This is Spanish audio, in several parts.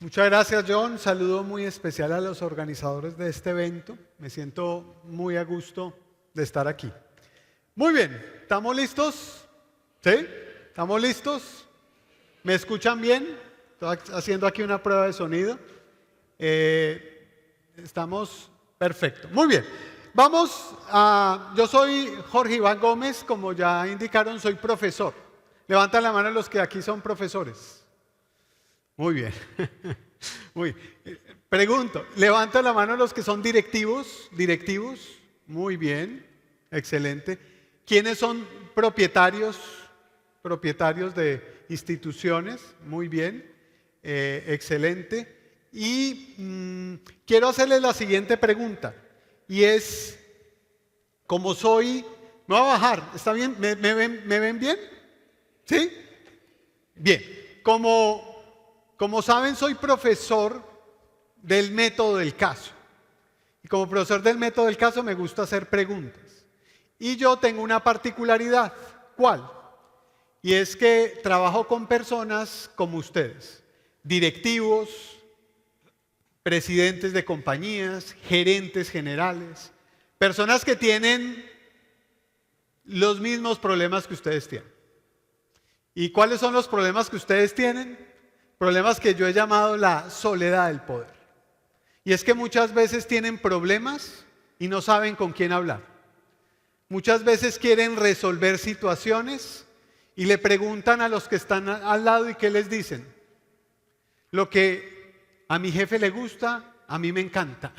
Muchas gracias, John. Saludo muy especial a los organizadores de este evento. Me siento muy a gusto de estar aquí. Muy bien, ¿estamos listos? ¿Sí? ¿Estamos listos? ¿Me escuchan bien? Estoy haciendo aquí una prueba de sonido. Estamos perfecto. Muy bien. Yo soy Jorge Iván Gómez, como ya indicaron, soy profesor. Levantan la mano los que aquí son profesores. Muy bien. Muy bien. Pregunto, levantan la mano los que son directivos. ¿Directivos? Muy bien. Excelente. ¿Quiénes son propietarios? Propietarios de instituciones. Muy bien. Excelente. Y quiero hacerles la siguiente pregunta. Y es, como soy, me voy a bajar. ¿Está bien? ¿Me ven bien? ¿Sí? Bien. Como saben, soy profesor del método del caso. Y como profesor del método del caso me gusta hacer preguntas. Y yo tengo una particularidad. ¿Cuál? Y es que trabajo con personas como ustedes. Directivos, presidentes de compañías, gerentes generales. Personas que tienen los mismos problemas que ustedes tienen. ¿Y cuáles son los problemas que ustedes tienen? Problemas que yo he llamado la soledad del poder. Y es que muchas veces tienen problemas y no saben con quién hablar. Muchas veces quieren resolver situaciones y le preguntan a los que están al lado y ¿qué les dicen? Lo que a mi jefe le gusta, a mí me encanta.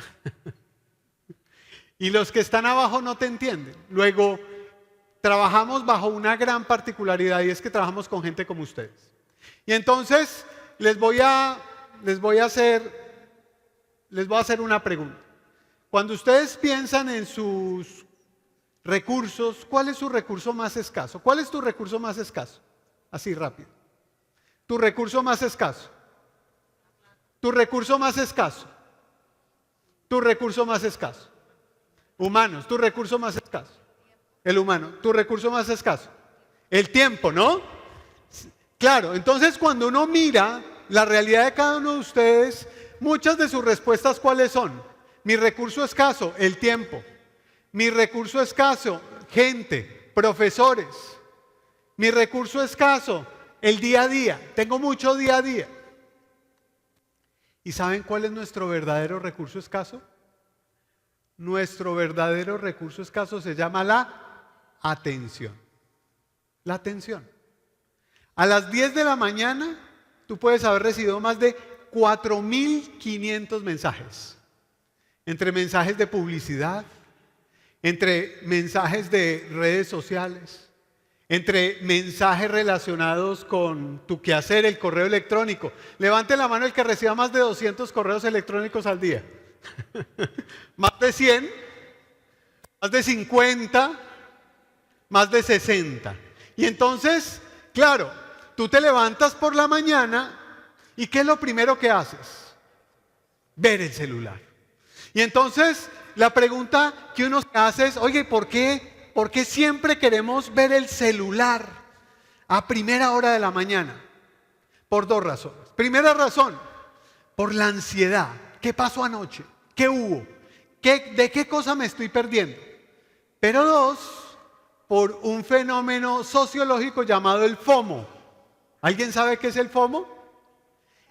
Y los que están abajo no te entienden. Luego, trabajamos bajo una gran particularidad y es que trabajamos con gente como ustedes. Y entonces les voy a hacer una pregunta. Cuando ustedes piensan en sus recursos, ¿cuál es su recurso más escaso? ¿Cuál es tu recurso más escaso? Así rápido. Tu recurso más escaso. Tu recurso más escaso. Tu recurso más escaso. Humanos, tu recurso más escaso. El humano, tu recurso más escaso. El tiempo, ¿no? Claro, entonces cuando uno mira la realidad de cada uno de ustedes, muchas de sus respuestas, ¿cuáles son? Mi recurso escaso, el tiempo. Mi recurso escaso, gente, profesores. Mi recurso escaso, el día a día. Tengo mucho día a día. ¿Y saben cuál es nuestro verdadero recurso escaso? Nuestro verdadero recurso escaso se llama la atención. La atención. A las 10 de la mañana, tú puedes haber recibido más de 4.500 mensajes. Entre mensajes de publicidad, entre mensajes de redes sociales, entre mensajes relacionados con tu quehacer, el correo electrónico. Levante la mano el que reciba más de 200 correos electrónicos al día. Más de 100, más de 50, más de 60. Y entonces, claro, tú te levantas por la mañana y ¿qué es lo primero que haces? Ver el celular. Y entonces la pregunta que uno se hace es, oye, ¿por qué siempre queremos ver el celular a primera hora de la mañana? Por dos razones. Primera razón, por la ansiedad. ¿Qué pasó anoche? ¿Qué hubo? ¿De qué cosa me estoy perdiendo? Pero dos, por un fenómeno sociológico llamado el FOMO. ¿Alguien sabe qué es el FOMO?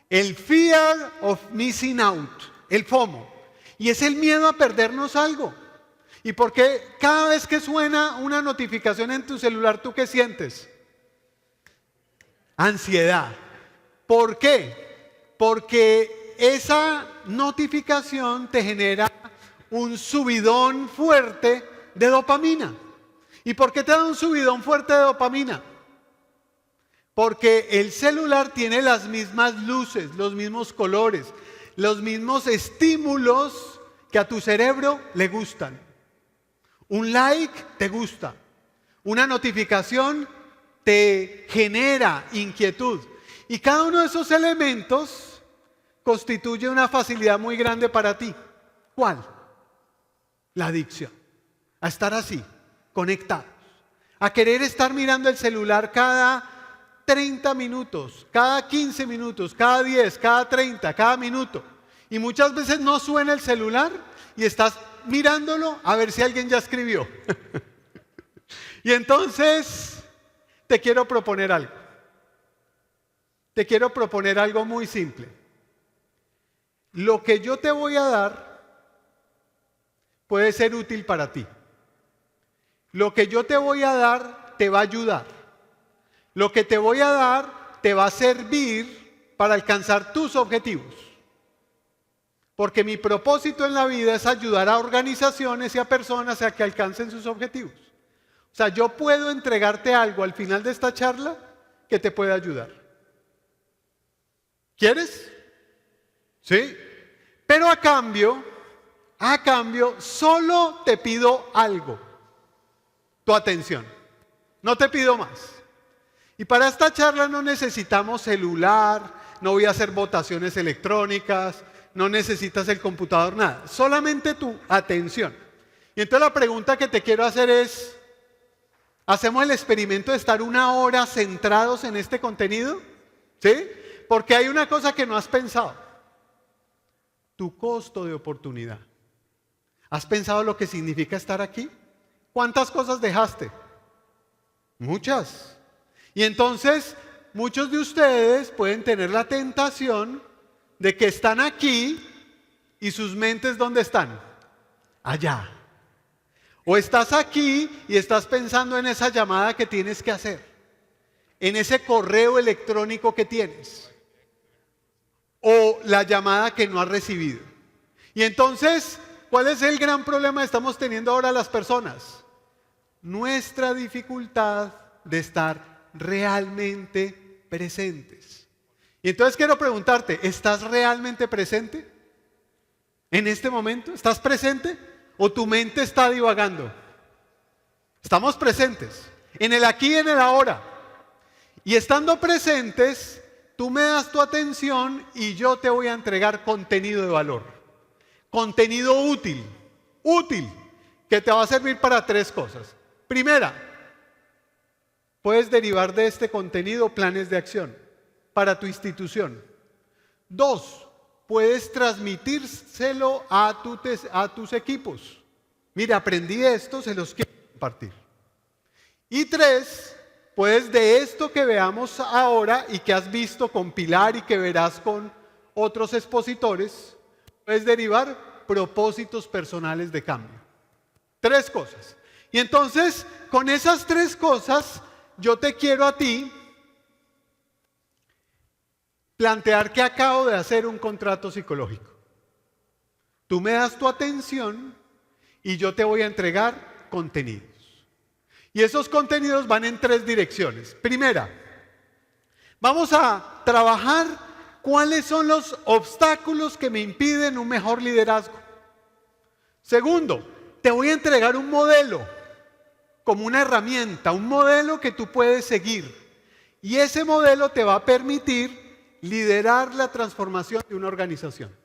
El Fear of Missing Out, el FOMO. Y es el miedo a perdernos algo. ¿Y por qué cada vez que suena una notificación en tu celular, tú qué sientes? Ansiedad. ¿Por qué? Porque esa notificación te genera un subidón fuerte de dopamina. ¿Y por qué te da un subidón fuerte de dopamina? Porque el celular tiene las mismas luces, los mismos colores, los mismos estímulos que a tu cerebro le gustan. Un like te gusta, una notificación te genera inquietud. Y cada uno de esos elementos constituye una facilidad muy grande para ti. ¿Cuál? La adicción. A estar así, conectados. A querer estar mirando el celular cada 30 minutos, cada 15 minutos, cada 10, cada 30, cada minuto. Y muchas veces no suena el celular y estás mirándolo a ver si alguien ya escribió. Y entonces te quiero proponer algo. Te quiero proponer algo muy simple. Lo que yo te voy a dar puede ser útil para ti. Lo que yo te voy a dar te va a ayudar. Lo que te voy a dar te va a servir para alcanzar tus objetivos. Porque mi propósito en la vida es ayudar a organizaciones y a personas a que alcancen sus objetivos. O sea, yo puedo entregarte algo al final de esta charla que te puede ayudar. ¿Quieres? ¿Sí? Pero a cambio, solo te pido algo. Tu atención. No te pido más. Y para esta charla no necesitamos celular, no voy a hacer votaciones electrónicas, no necesitas el computador, nada. Solamente tu atención. Y entonces la pregunta que te quiero hacer es, ¿hacemos el experimento de estar 1 hora centrados en este contenido? ¿Sí? Porque hay una cosa que no has pensado. Tu costo de oportunidad. ¿Has pensado lo que significa estar aquí? ¿Cuántas cosas dejaste? Muchas. Y entonces, muchos de ustedes pueden tener la tentación de que están aquí y sus mentes ¿dónde están? Allá. O estás aquí y estás pensando en esa llamada que tienes que hacer, en ese correo electrónico que tienes, o la llamada que no has recibido. Y entonces, ¿cuál es el gran problema que estamos teniendo ahora las personas? Nuestra dificultad de estar realmente presentes. Y entonces quiero preguntarte, ¿estás realmente presente? ¿En este momento? ¿Estás presente? ¿O tu mente está divagando? Estamos presentes, en el aquí y en el ahora. Y estando presentes, tú me das tu atención y yo te voy a entregar contenido de valor. Contenido útil, que te va a servir para 3 cosas. Primera, puedes derivar de este contenido planes de acción para tu institución. 2, puedes transmitírselo a tus equipos. Mira, aprendí esto, se los quiero compartir. Y 3, puedes de esto que veamos ahora y que has visto con Pilar y que verás con otros expositores, puedes derivar propósitos personales de cambio. 3 cosas. Y entonces, con esas 3 cosas, yo te quiero a ti plantear que acabo de hacer un contrato psicológico. Tú me das tu atención y yo te voy a entregar contenidos. Y esos contenidos van en 3 direcciones. Primera, vamos a trabajar cuáles son los obstáculos que me impiden un mejor liderazgo. Segundo, te voy a entregar un modelo como una herramienta, un modelo que tú puedes seguir. Y ese modelo te va a permitir liderar la transformación de una organización,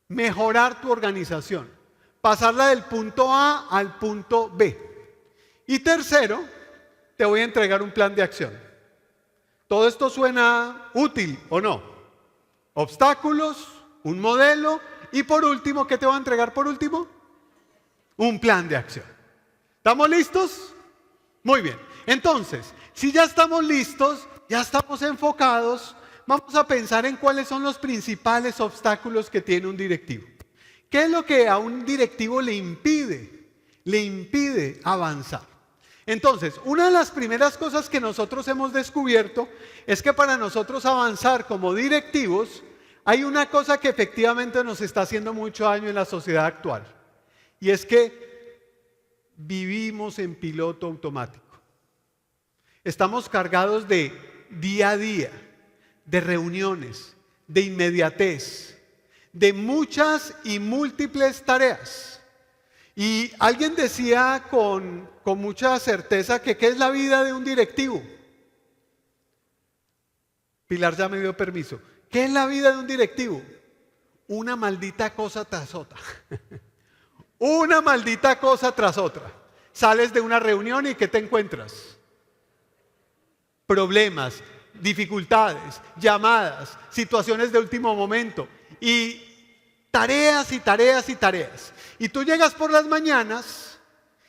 mejorar tu organización, pasarla del punto A al punto B. Y tercero, te voy a entregar un plan de acción. ¿Todo esto suena útil o no? Obstáculos, un modelo y por último, ¿qué te voy a entregar por último? Un plan de acción. ¿Estamos listos? Muy bien. Entonces, si ya estamos listos, ya estamos enfocados, vamos a pensar en cuáles son los principales obstáculos que tiene un directivo. ¿Qué es lo que a un directivo le impide avanzar? Entonces, una de las primeras cosas que nosotros hemos descubierto es que para nosotros avanzar como directivos, hay una cosa que efectivamente nos está haciendo mucho daño en la sociedad actual. Y es que vivimos en piloto automático. Estamos cargados de día a día, de reuniones, de inmediatez, de muchas y múltiples tareas. Y alguien decía con mucha certeza que ¿qué es la vida de un directivo? Pilar ya me dio permiso. ¿Qué es la vida de un directivo? Una maldita cosa tras otra. Una maldita cosa tras otra. Sales de una reunión y ¿qué te encuentras? problemas, dificultades, llamadas, situaciones de último momento y tareas y tareas y tareas. Y tú llegas por las mañanas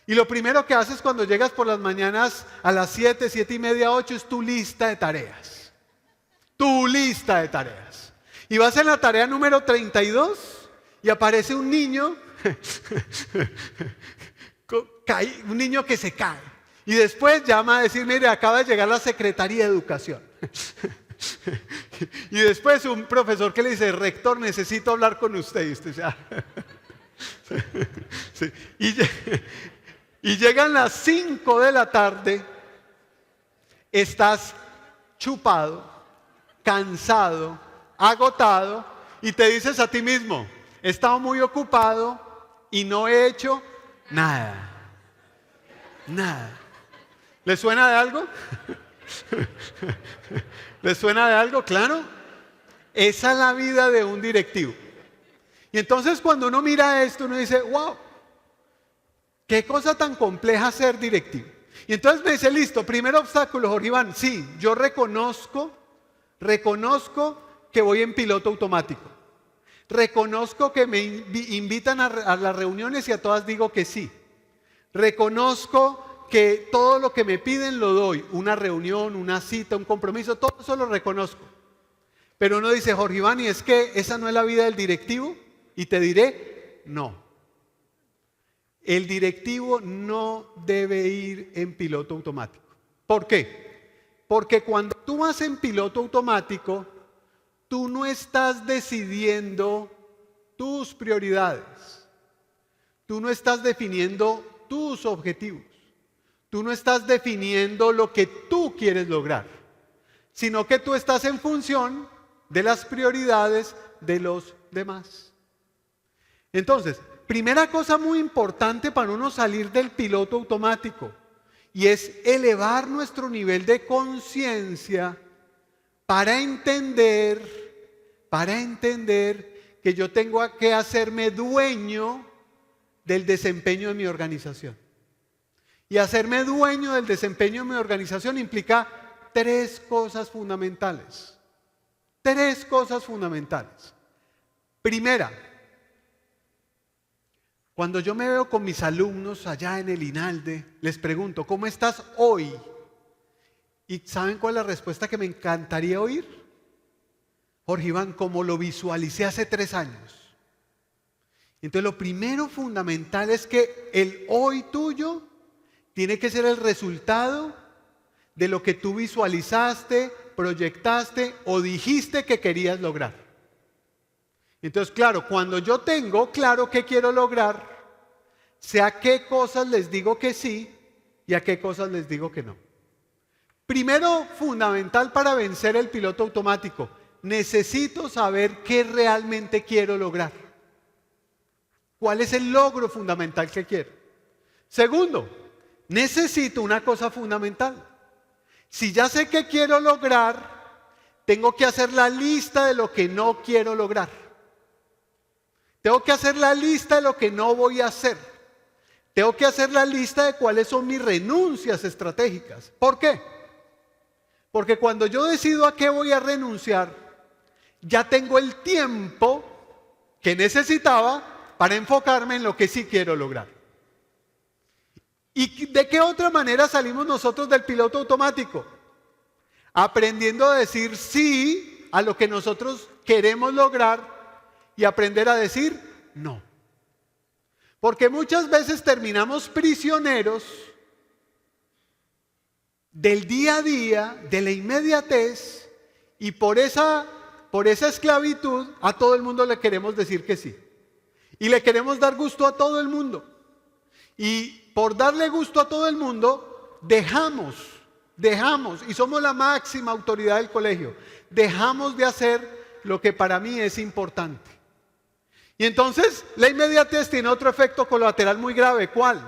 y lo primero que haces cuando llegas por las mañanas a las 7, 7 y media, 8 es tu lista de tareas. Tu lista de tareas. Y vas en la tarea número 32 y aparece un niño, un niño que se cae. Y después llama a decir, mire, acaba de llegar la Secretaría de Educación. Y después un profesor que le dice, rector, necesito hablar con usted. Y usted ya. Sí. Y llegan las 5 de la tarde, estás chupado, cansado, agotado, y te dices a ti mismo, he estado muy ocupado y no he hecho nada. Nada. ¿Le suena de algo? ¿Le suena de algo? Claro. Esa es la vida de un directivo. Y entonces cuando uno mira esto, uno dice, wow, qué cosa tan compleja ser directivo. Y entonces me dice, listo, primer obstáculo, Jorge Iván, sí, yo reconozco que voy en piloto automático. Reconozco que me invitan a las reuniones y a todas digo que sí. Reconozco que todo lo que me piden lo doy, una reunión, una cita, un compromiso, todo eso lo reconozco. Pero uno dice, Jorge Iván, ¿y es que esa no es la vida del directivo? Y te diré, no. El directivo no debe ir en piloto automático. ¿Por qué? Porque cuando tú vas en piloto automático, tú no estás decidiendo tus prioridades. Tú no estás definiendo tus objetivos. Tú no estás definiendo lo que tú quieres lograr, sino que tú estás en función de las prioridades de los demás. Entonces, primera cosa muy importante para uno salir del piloto automático, y es elevar nuestro nivel de conciencia para entender que yo tengo que hacerme dueño del desempeño de mi organización. Y hacerme dueño del desempeño de mi organización implica 3 cosas fundamentales. 3 cosas fundamentales. Primera, cuando yo me veo con mis alumnos allá en el INALDE, les pregunto, ¿cómo estás hoy? ¿Y saben cuál es la respuesta que me encantaría oír? Jorge Iván, como lo visualicé hace 3 años. Entonces lo primero fundamental es que el hoy tuyo tiene que ser el resultado de lo que tú visualizaste, proyectaste o dijiste que querías lograr. Entonces, claro, cuando yo tengo claro qué quiero lograr, sé a qué cosas les digo que sí y a qué cosas les digo que no. Primero, fundamental para vencer el piloto automático, necesito saber qué realmente quiero lograr. ¿Cuál es el logro fundamental que quiero? Segundo, necesito una cosa fundamental. Si ya sé qué quiero lograr, tengo que hacer la lista de lo que no quiero lograr. Tengo que hacer la lista de lo que no voy a hacer. Tengo que hacer la lista de cuáles son mis renuncias estratégicas. ¿Por qué? Porque cuando yo decido a qué voy a renunciar, ya tengo el tiempo que necesitaba para enfocarme en lo que sí quiero lograr. ¿Y de qué otra manera salimos nosotros del piloto automático? Aprendiendo a decir sí a lo que nosotros queremos lograr y aprender a decir no. Porque muchas veces terminamos prisioneros del día a día, de la inmediatez, y por esa esclavitud a todo el mundo le queremos decir que sí. Y le queremos dar gusto a todo el mundo. Y por darle gusto a todo el mundo, dejamos, y somos la máxima autoridad del colegio, dejamos de hacer lo que para mí es importante. Y entonces la inmediatez tiene otro efecto colateral muy grave. ¿Cuál?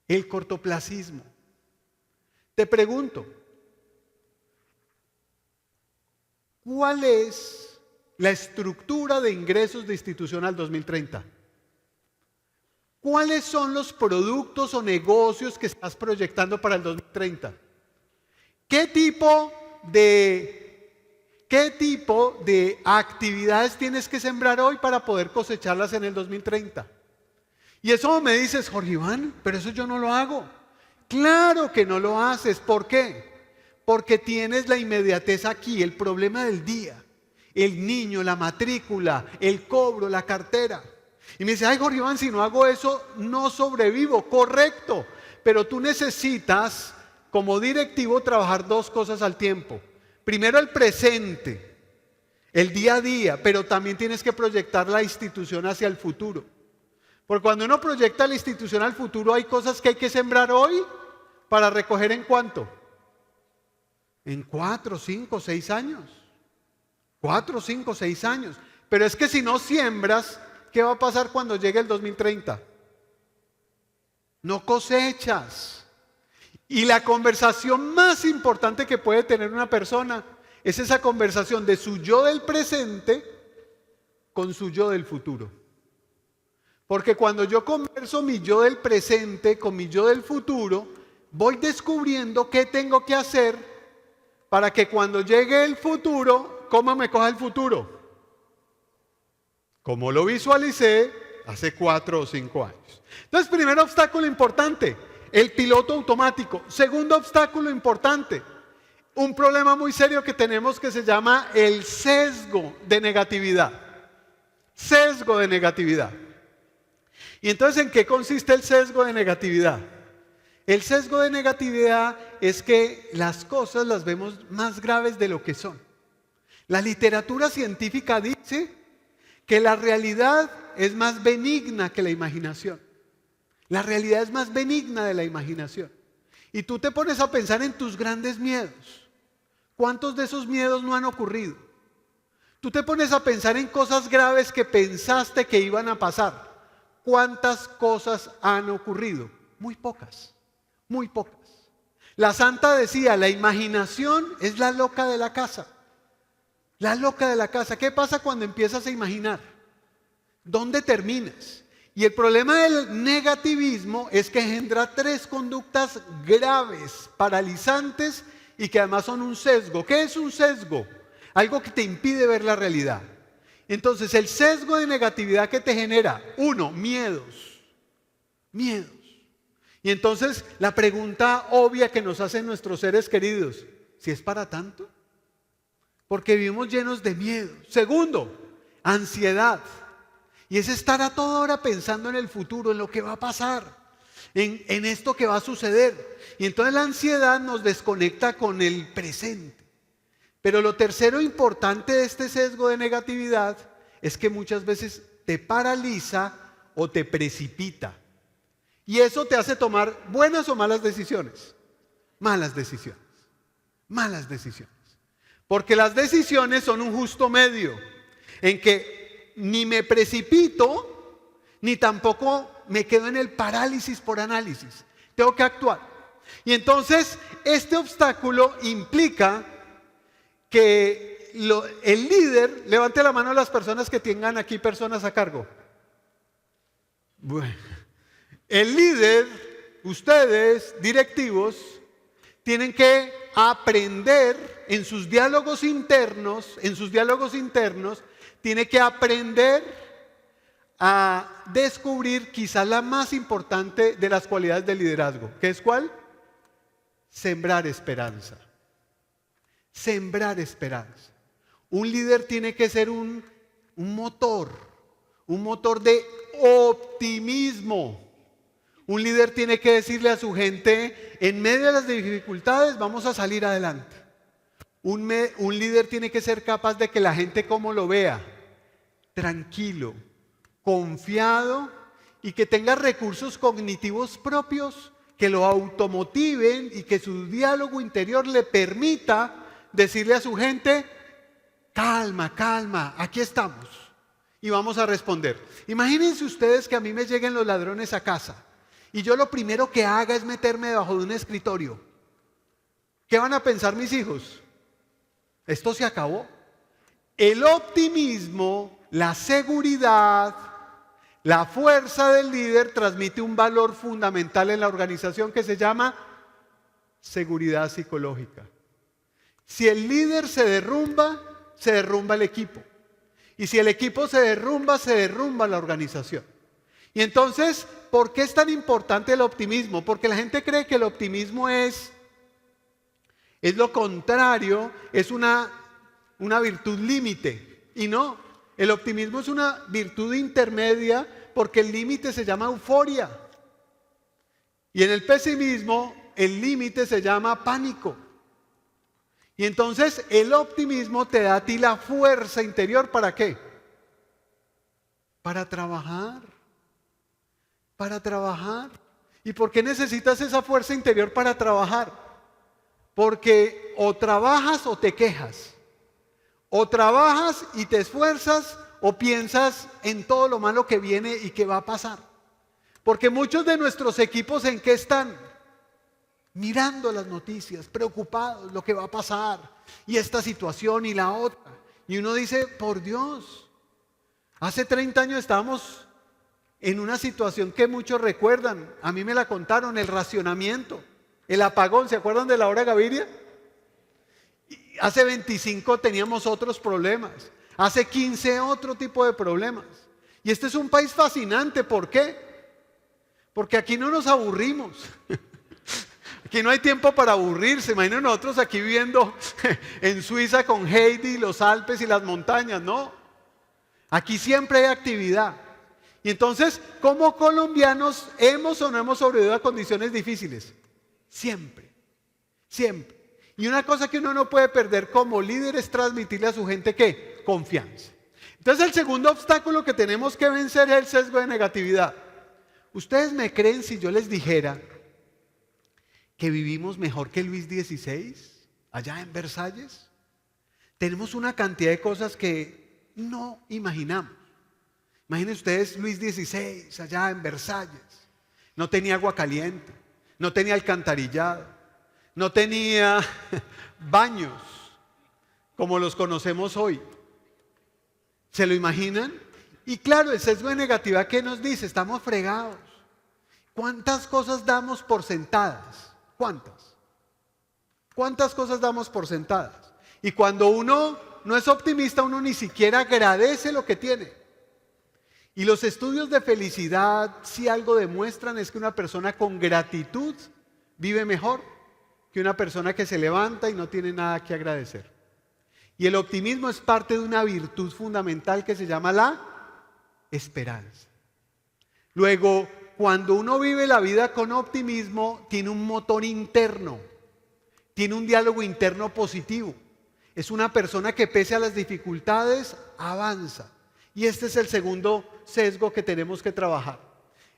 El cortoplacismo. Te pregunto, ¿cuál es la estructura de ingresos de Institucional 2030? ¿Cuáles son los productos o negocios que estás proyectando para el 2030? ¿Qué tipo de actividades tienes que sembrar hoy para poder cosecharlas en el 2030? Y eso me dices, Jorge Iván, pero eso yo no lo hago. Claro que no lo haces. ¿Por qué? Porque tienes la inmediatez aquí, el problema del día, el niño, la matrícula, el cobro, la cartera. Y me dice, ay Jorge Iván, si no hago eso, no sobrevivo. Correcto, pero tú necesitas, como directivo, trabajar dos cosas al tiempo. Primero el presente, el día a día, pero también tienes que proyectar la institución hacia el futuro. Porque cuando uno proyecta la institución al futuro, hay cosas que hay que sembrar hoy para recoger ¿en cuánto? En 4, 5, 6 años. 4, 5, 6 años. Pero es que si no siembras, ¿qué va a pasar cuando llegue el 2030? No cosechas. Y la conversación más importante que puede tener una persona es esa conversación de su yo del presente con su yo del futuro. Porque cuando yo converso mi yo del presente con mi yo del futuro, voy descubriendo qué tengo que hacer para que cuando llegue el futuro, ¿cómo me coja el futuro? Como lo visualicé hace 4 o 5 años. Entonces, primer obstáculo importante, el piloto automático. Segundo obstáculo importante, un problema muy serio que tenemos que se llama el sesgo de negatividad. Sesgo de negatividad. Y entonces, ¿en qué consiste el sesgo de negatividad? El sesgo de negatividad es que las cosas las vemos más graves de lo que son. La literatura científica dice que la realidad es más benigna que la imaginación. La realidad es más benigna de la imaginación. Y tú te pones a pensar en tus grandes miedos. ¿Cuántos de esos miedos no han ocurrido? Tú te pones a pensar en cosas graves que pensaste que iban a pasar. ¿Cuántas cosas han ocurrido? Muy pocas, muy pocas. La santa decía, la imaginación es la loca de la casa. La loca de la casa. ¿Qué pasa cuando empiezas a imaginar? ¿Dónde terminas? Y el problema del negativismo es que engendra 3 conductas graves, paralizantes y que además son un sesgo. ¿Qué es un sesgo? Algo que te impide ver la realidad. Entonces, el sesgo de negatividad que te genera, 1, miedos. Miedos. Y entonces, la pregunta obvia que nos hacen nuestros seres queridos, ¿si es para tanto? Porque vivimos llenos de miedo. Segundo, ansiedad. Y es estar a toda hora pensando en el futuro, en lo que va a pasar, en esto que va a suceder. Y entonces la ansiedad nos desconecta con el presente. Pero lo tercero importante de este sesgo de negatividad es que muchas veces te paraliza o te precipita. Y eso te hace tomar buenas o malas decisiones. Malas decisiones. Malas decisiones. Porque las decisiones son un justo medio en que ni me precipito, ni tampoco me quedo en el parálisis por análisis. Tengo que actuar. Y entonces este obstáculo implica que el líder, levante la mano a las personas que tengan aquí personas a cargo. Bueno, el líder, ustedes, directivos, tienen que aprender en sus diálogos internos, tiene que aprender a descubrir quizás la más importante de las cualidades del liderazgo. ¿Qué es cuál? Sembrar esperanza. Sembrar esperanza. Un líder tiene que ser un motor de optimismo. Un líder tiene que decirle a su gente, en medio de las dificultades vamos a salir adelante. Un líder tiene que ser capaz de que la gente como lo vea, tranquilo, confiado y que tenga recursos cognitivos propios que lo automotiven y que su diálogo interior le permita decirle a su gente, calma, calma, aquí estamos y vamos a responder. Imagínense ustedes que a mí me lleguen los ladrones a casa y yo lo primero que haga es meterme debajo de un escritorio. ¿Qué van a pensar mis hijos? Esto se acabó. El optimismo, la seguridad, La fuerza del líder transmite un valor fundamental en la organización que se llama seguridad psicológica. Si el líder se derrumba el equipo. Y si el equipo se derrumba la organización. Y entonces, ¿por qué es tan importante el optimismo? Porque la gente cree que el optimismo es lo contrario, es una virtud límite. Y no, el optimismo es una virtud intermedia porque el límite se llama euforia. Y en el pesimismo, el límite se llama pánico. Y entonces el optimismo te da a ti la fuerza interior, ¿para qué? Para trabajar. Para trabajar. ¿Y por qué necesitas esa fuerza interior para trabajar? Porque o trabajas o te quejas. O trabajas y te esfuerzas o piensas en todo lo malo que viene y que va a pasar. Porque muchos de nuestros equipos, ¿en qué están? Mirando las noticias, preocupados, lo que va a pasar, y esta situación y la otra. Y uno dice, por Dios, hace 30 años estábamos en una situación que muchos recuerdan, a mí me la contaron, el racionamiento, el apagón, ¿se acuerdan de la hora Gaviria? Y hace 25 teníamos otros problemas, hace 15 otro tipo de problemas. Y este es un país fascinante, ¿por qué? Porque aquí no nos aburrimos. Aquí no hay tiempo para aburrirse. Imaginen nosotros aquí viviendo en Suiza con Heidi, los Alpes y las montañas, ¿no? Aquí siempre hay actividad. Y entonces, ¿cómo colombianos hemos o no hemos sobrevivido a condiciones difíciles? Siempre, siempre. Y una cosa que uno no puede perder como líder es transmitirle a su gente, ¿qué? Confianza. Entonces el segundo obstáculo que tenemos que vencer es el sesgo de negatividad. ¿Ustedes me creen si yo les dijera que vivimos mejor que Luis XVI allá en Versalles? Tenemos una cantidad de cosas que no imaginamos. Imaginen ustedes Luis XVI allá en Versalles. No tenía agua caliente, no tenía alcantarillado, no tenía baños como los conocemos hoy. ¿Se lo imaginan? Y claro, el sesgo de negatividad, ¿qué nos dice? Estamos fregados. ¿Cuántas cosas damos por sentadas? ¿Cuántas? ¿Cuántas cosas damos por sentadas? Y cuando uno no es optimista, uno ni siquiera agradece lo que tiene. Y los estudios de felicidad, si algo demuestran, es que una persona con gratitud vive mejor que una persona que se levanta y no tiene nada que agradecer. Y el optimismo es parte de una virtud fundamental que se llama la esperanza. Luego, cuando uno vive la vida con optimismo, tiene un motor interno, tiene un diálogo interno positivo. Es una persona que pese a las dificultades avanza. Y este es el segundo sesgo que tenemos que trabajar.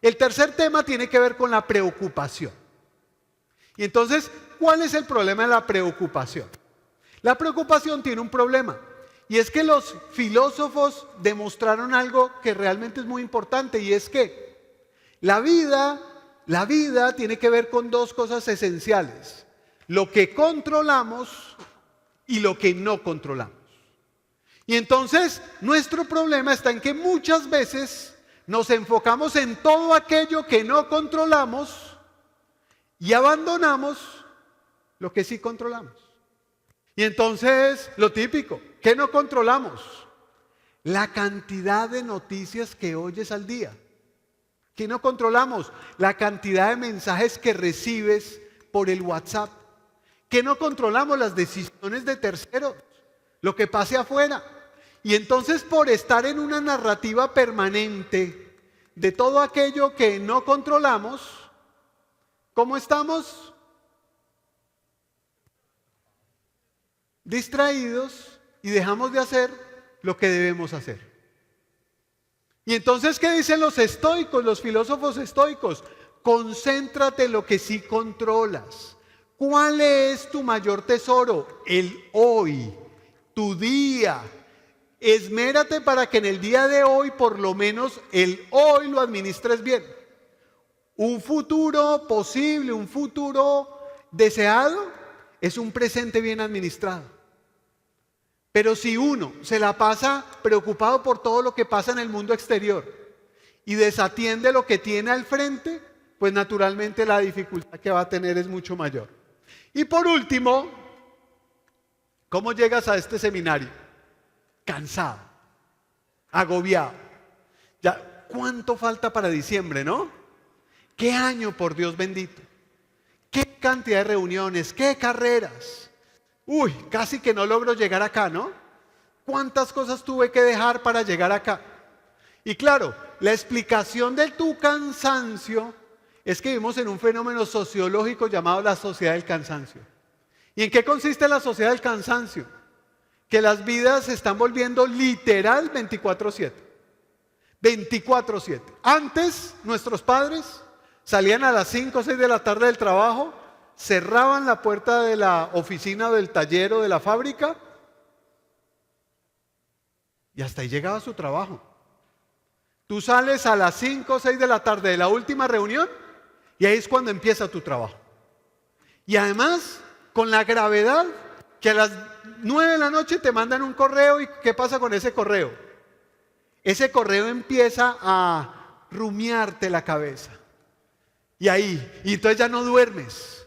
El tercer tema tiene que ver con la preocupación. Y entonces, ¿cuál es el problema de la preocupación? La preocupación tiene un problema. Y es que los filósofos demostraron algo que realmente es muy importante, y es que la vida tiene que ver con dos cosas esenciales: lo que controlamos y lo que no controlamos. Y entonces nuestro problema está en que muchas veces nos enfocamos en todo aquello que no controlamos y abandonamos lo que sí controlamos. Y entonces lo típico, ¿qué no controlamos? La cantidad de noticias que oyes al día. ¿Qué no controlamos? La cantidad de mensajes que recibes por el WhatsApp. ¿Qué no controlamos? Las decisiones de terceros, lo que pase afuera. Y entonces, por estar en una narrativa permanente de todo aquello que no controlamos, ¿cómo estamos? Distraídos y dejamos de hacer lo que debemos hacer. Y entonces, ¿qué dicen los estoicos, los filósofos estoicos? Concéntrate en lo que sí controlas. ¿Cuál es tu mayor tesoro? El hoy, tu día. Esmérate para que en el día de hoy, por lo menos el hoy, lo administres bien. Un futuro posible, un futuro deseado, es un presente bien administrado. Pero si uno se la pasa preocupado por todo lo que pasa en el mundo exterior y desatiende lo que tiene al frente, pues naturalmente la dificultad que va a tener es mucho mayor. Y por último, ¿cómo llegas a este seminario? Cansado, agobiado. Ya, ¿cuánto falta para diciembre, no? ¿Qué año, por Dios bendito? ¿Qué cantidad de reuniones? ¿Qué carreras? Uy, casi que no logro llegar acá, ¿no? ¿Cuántas cosas tuve que dejar para llegar acá? Y claro, la explicación de tu cansancio es que vivimos en un fenómeno sociológico llamado la sociedad del cansancio. ¿Y en qué consiste la sociedad del cansancio? Que las vidas se están volviendo literal 24/7. 24/7. Antes, nuestros padres salían a las 5 o 6 de la tarde del trabajo, cerraban la puerta de la oficina, del taller o de la fábrica y hasta ahí llegaba su trabajo. Tú sales a las 5 o 6 de la tarde de la última reunión y ahí es cuando empieza tu trabajo. Y además, con la gravedad que a las 9 de la noche te mandan un correo. ¿Y qué pasa con ese correo? Ese correo empieza a rumiarte la cabeza. Y entonces ya no duermes.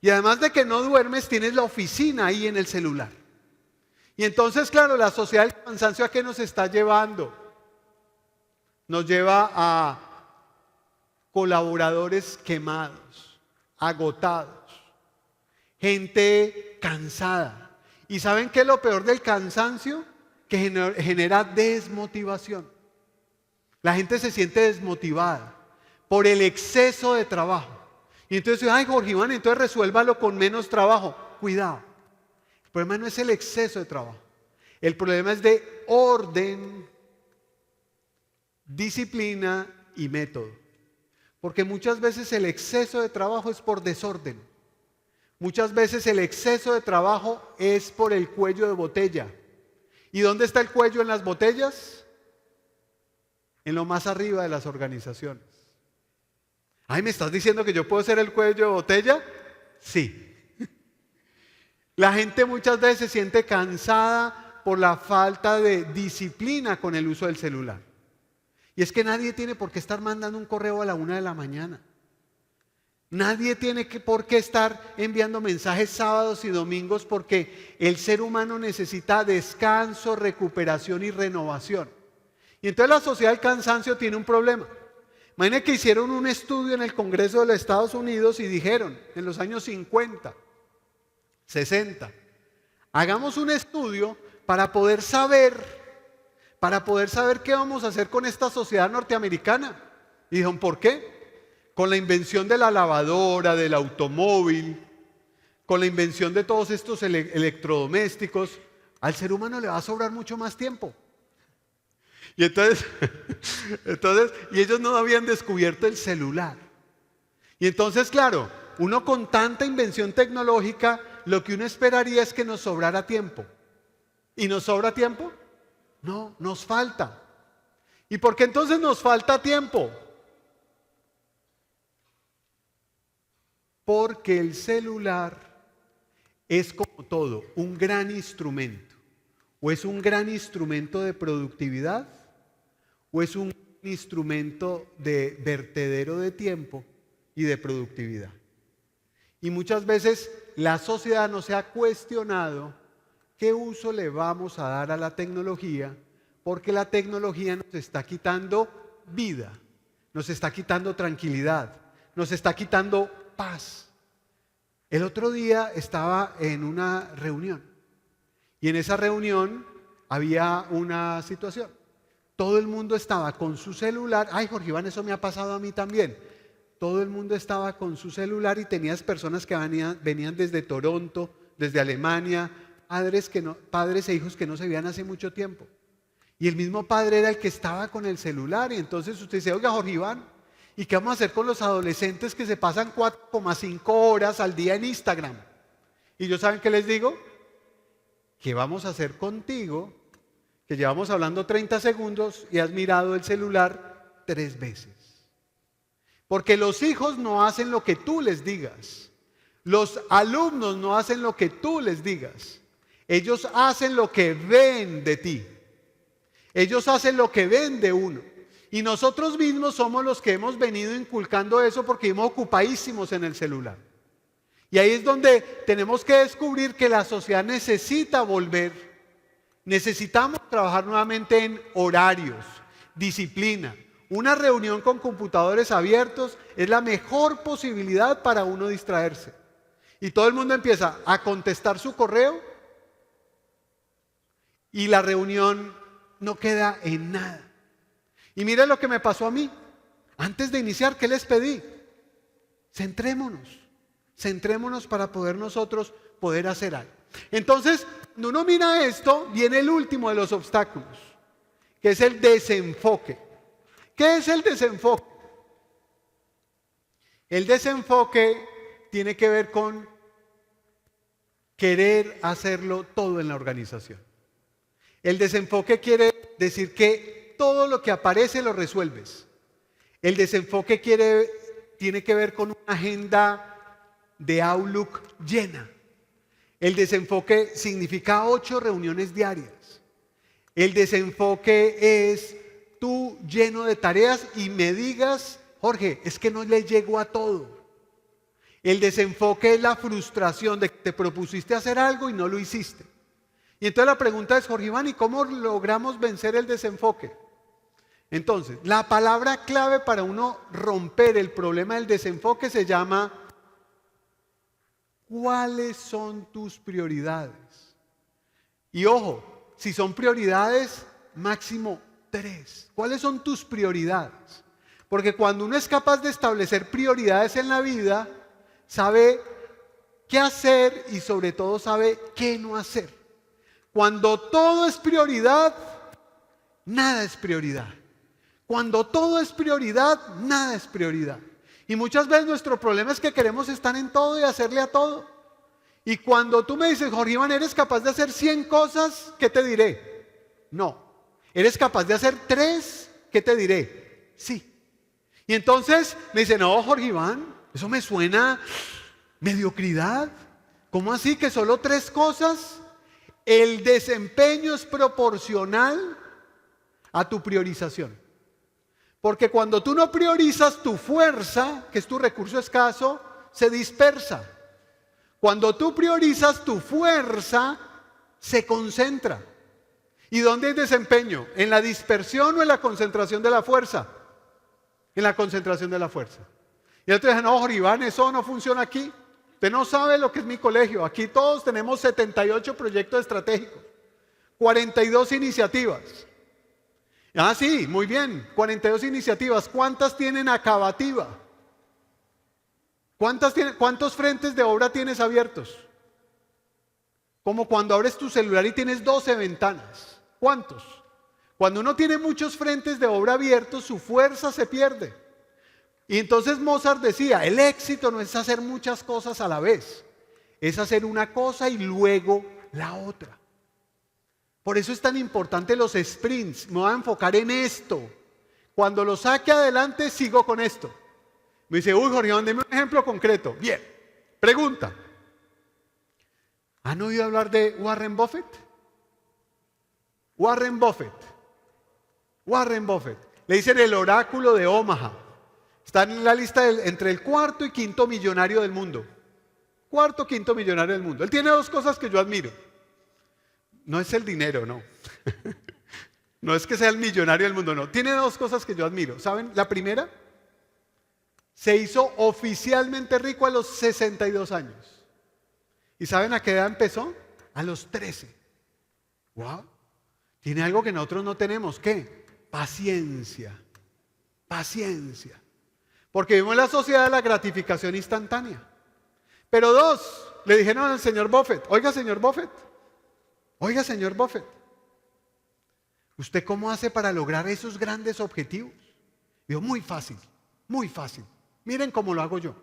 Y además de que no duermes, tienes la oficina ahí en el celular. Y entonces, claro, la sociedad del cansancio, ¿a qué nos está llevando? Nos lleva a colaboradores quemados, agotados, gente cansada. ¿Y saben qué es lo peor del cansancio? Que genera desmotivación. La gente se siente desmotivada por el exceso de trabajo. Y entonces, ay, Jorge Iván, entonces resuélvalo con menos trabajo. Cuidado. El problema no es el exceso de trabajo. El problema es de orden, disciplina y método. Porque muchas veces el exceso de trabajo es por desorden. Muchas veces el exceso de trabajo es por el cuello de botella. ¿Y dónde está el cuello en las botellas? En lo más arriba de las organizaciones. Ay, ¿me estás diciendo que yo puedo ser el cuello de botella? Sí. La gente muchas veces se siente cansada por la falta de disciplina con el uso del celular. Y es que nadie tiene por qué estar mandando un correo a la 1 de la mañana. Nadie tiene por qué estar enviando mensajes sábados y domingos, porque el ser humano necesita descanso, recuperación y renovación. Y entonces la sociedad del cansancio tiene un problema. Imaginen que hicieron un estudio en el Congreso de los Estados Unidos y dijeron, en los años 50, 60, hagamos un estudio para poder saber qué vamos a hacer con esta sociedad norteamericana. Y dijeron, ¿por qué? Con la invención de la lavadora, del automóvil, con la invención de todos estos electrodomésticos, al ser humano le va a sobrar mucho más tiempo. Y entonces, y ellos no habían descubierto el celular. Y entonces, claro, uno con tanta invención tecnológica, lo que uno esperaría es que nos sobrara tiempo. ¿Y nos sobra tiempo? No, nos falta. ¿Y por qué entonces nos falta tiempo? Porque el celular es, como todo, un gran instrumento. O es un gran instrumento de productividad, o es un instrumento de vertedero de tiempo y de productividad. Y muchas veces la sociedad no se ha cuestionado qué uso le vamos a dar a la tecnología, porque la tecnología nos está quitando vida, nos está quitando tranquilidad, nos está quitando paz. El otro día estaba en una reunión y en esa reunión había una situación. Todo el mundo estaba con su celular. Ay, Jorge Iván, eso me ha pasado a mí también. Todo el mundo estaba con su celular y tenías personas que venían desde Toronto, desde Alemania, padres e hijos que no se veían hace mucho tiempo. Y el mismo padre era el que estaba con el celular. Y entonces usted dice, oiga, Jorge Iván, ¿y qué vamos a hacer con los adolescentes que se pasan 4,5 horas al día en Instagram? Y yo, ¿saben qué les digo? ¿Qué vamos a hacer contigo? Que llevamos hablando 30 segundos y has mirado el celular 3 veces. Porque los hijos no hacen lo que tú les digas. Los alumnos no hacen lo que tú les digas. Ellos hacen lo que ven de ti. Ellos hacen lo que ven de uno. Y nosotros mismos somos los que hemos venido inculcando eso porque vivimos ocupadísimos en el celular. Y ahí es donde tenemos que descubrir que la sociedad necesita volver. Necesitamos trabajar nuevamente en horarios, disciplina. Una reunión con computadores abiertos es la mejor posibilidad para uno distraerse. Y todo el mundo empieza a contestar su correo y la reunión no queda en nada. Y miren lo que me pasó a mí. Antes de iniciar, ¿qué les pedí? Centrémonos para poder nosotros poder hacer algo. Entonces, cuando uno mira esto, viene el último de los obstáculos, que es el desenfoque. ¿Qué es el desenfoque? El desenfoque tiene que ver con querer hacerlo todo en la organización. El desenfoque quiere decir que todo lo que aparece lo resuelves. El desenfoque tiene que ver con una agenda de Outlook llena. El desenfoque significa 8 reuniones diarias. El desenfoque es tú lleno de tareas y me digas, Jorge, es que no le llego a todo. El desenfoque es la frustración de que te propusiste hacer algo y no lo hiciste. Y entonces la pregunta es, Jorge Iván, ¿y cómo logramos vencer el desenfoque? Entonces, la palabra clave para uno romper el problema del desenfoque se llama ¿cuáles son tus prioridades? Y ojo, si son prioridades, máximo 3. ¿Cuáles son tus prioridades? Porque cuando uno es capaz de establecer prioridades en la vida, sabe qué hacer y sobre todo sabe qué no hacer. Cuando todo es prioridad, nada es prioridad. Cuando todo es prioridad, nada es prioridad. Y muchas veces nuestro problema es que queremos estar en todo y hacerle a todo. Y cuando tú me dices, Jorge Iván, ¿eres capaz de hacer 100 cosas? ¿Qué te diré? No. ¿Eres capaz de hacer 3? ¿Qué te diré? Sí. Y entonces me dice, no, Jorge Iván, eso me suena mediocridad. ¿Cómo así que solo 3 cosas? El desempeño es proporcional a tu priorización. Porque cuando tú no priorizas, tu fuerza, que es tu recurso escaso, se dispersa. Cuando tú priorizas, tu fuerza se concentra. ¿Y dónde hay desempeño? ¿En la dispersión o en la concentración de la fuerza? En la concentración de la fuerza. Y otros dicen, no, Jorge Iván, eso no funciona aquí. Usted no sabe lo que es mi colegio. Aquí todos tenemos 78 proyectos estratégicos, 42 iniciativas. Ah, sí, muy bien, 42 iniciativas. ¿Cuántas tienen acabativa? ¿Cuántos frentes de obra tienes abiertos? Como cuando abres tu celular y tienes 12 ventanas. ¿Cuántos? Cuando uno tiene muchos frentes de obra abiertos, su fuerza se pierde. Y entonces Mozart decía, el éxito no es hacer muchas cosas a la vez, es hacer una cosa y luego la otra. Por eso es tan importante los sprints. Me voy a enfocar en esto. Cuando lo saque adelante, sigo con esto. Me dice, uy, Jorge, dame un ejemplo concreto. Bien, pregunta. ¿Han oído hablar de Warren Buffett? Warren Buffett. Le dicen el oráculo de Omaha. Está en la lista entre el 4.º y 5.º millonario del mundo. 4.º, 5.º millonario del mundo. Él tiene 2 cosas que yo admiro. No es el dinero, no. No es que sea el millonario del mundo, no. Tiene 2 cosas que yo admiro. ¿Saben? La primera, se hizo oficialmente rico a los 62 años. ¿Y saben a qué edad empezó? A los 13. ¡Wow! Tiene algo que nosotros no tenemos. ¿Qué? Paciencia. Paciencia. Porque vivimos en la sociedad de la gratificación instantánea. Pero 2, le dijeron al señor Buffett, oiga señor Buffett, ¿usted cómo hace para lograr esos grandes objetivos? Dijo, muy fácil, muy fácil. Miren cómo lo hago yo.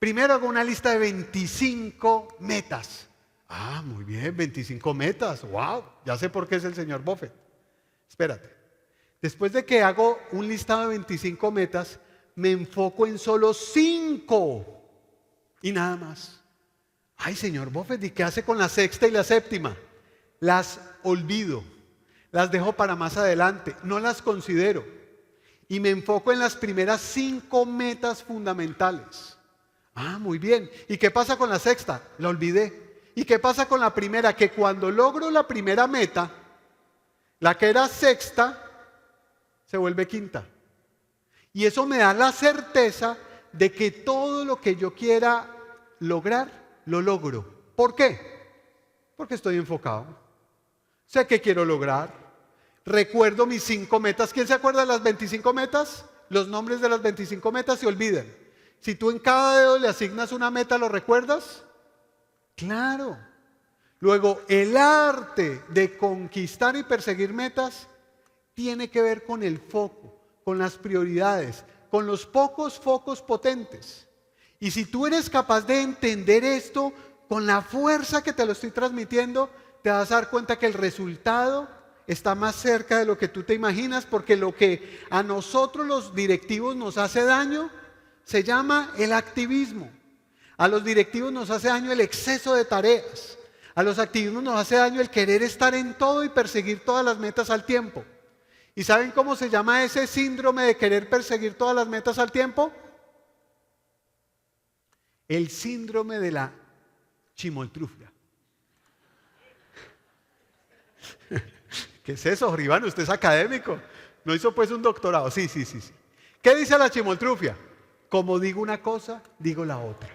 Primero hago una lista de 25 metas. Ah, muy bien, 25 metas. Wow, ya sé por qué es el señor Buffett. Espérate. Después de que hago un listado de 25 metas, me enfoco en solo 5 y nada más. Ay, señor Buffett, ¿y qué hace con la 6ª y la 7ª? Las olvido, las dejo para más adelante, no las considero. y me enfoco en las primeras 5 metas fundamentales. Ah, muy bien. ¿Y qué pasa con la sexta? La olvidé. ¿Y qué pasa con la primera? Que cuando logro la primera meta, la que era sexta se vuelve quinta. Y eso me da la certeza de que todo lo que yo quiera lograr, lo logro. ¿Por qué? Porque estoy enfocado. Sé qué quiero lograr. Recuerdo mis 5 metas. ¿Quién se acuerda de las 25 metas? Los nombres de las 25 metas se olvidan. Si tú en cada dedo le asignas una meta, ¿lo recuerdas? Claro. Luego, el arte de conquistar y perseguir metas tiene que ver con el foco, con las prioridades, con los pocos focos potentes. Y si tú eres capaz de entender esto con la fuerza que te lo estoy transmitiendo, te vas a dar cuenta que el resultado está más cerca de lo que tú te imaginas, porque lo que a nosotros los directivos nos hace daño se llama el activismo. A los directivos nos hace daño el exceso de tareas. A los activismos nos hace daño el querer estar en todo y perseguir todas las metas al tiempo. ¿Y saben cómo se llama ese síndrome de querer perseguir todas las metas al tiempo? El síndrome de la chimoltrufia. ¿Qué es eso, Joribán? Usted es académico. ¿No hizo pues un doctorado? Sí. ¿Qué dice la chimoltrufia? Como digo una cosa, digo la otra.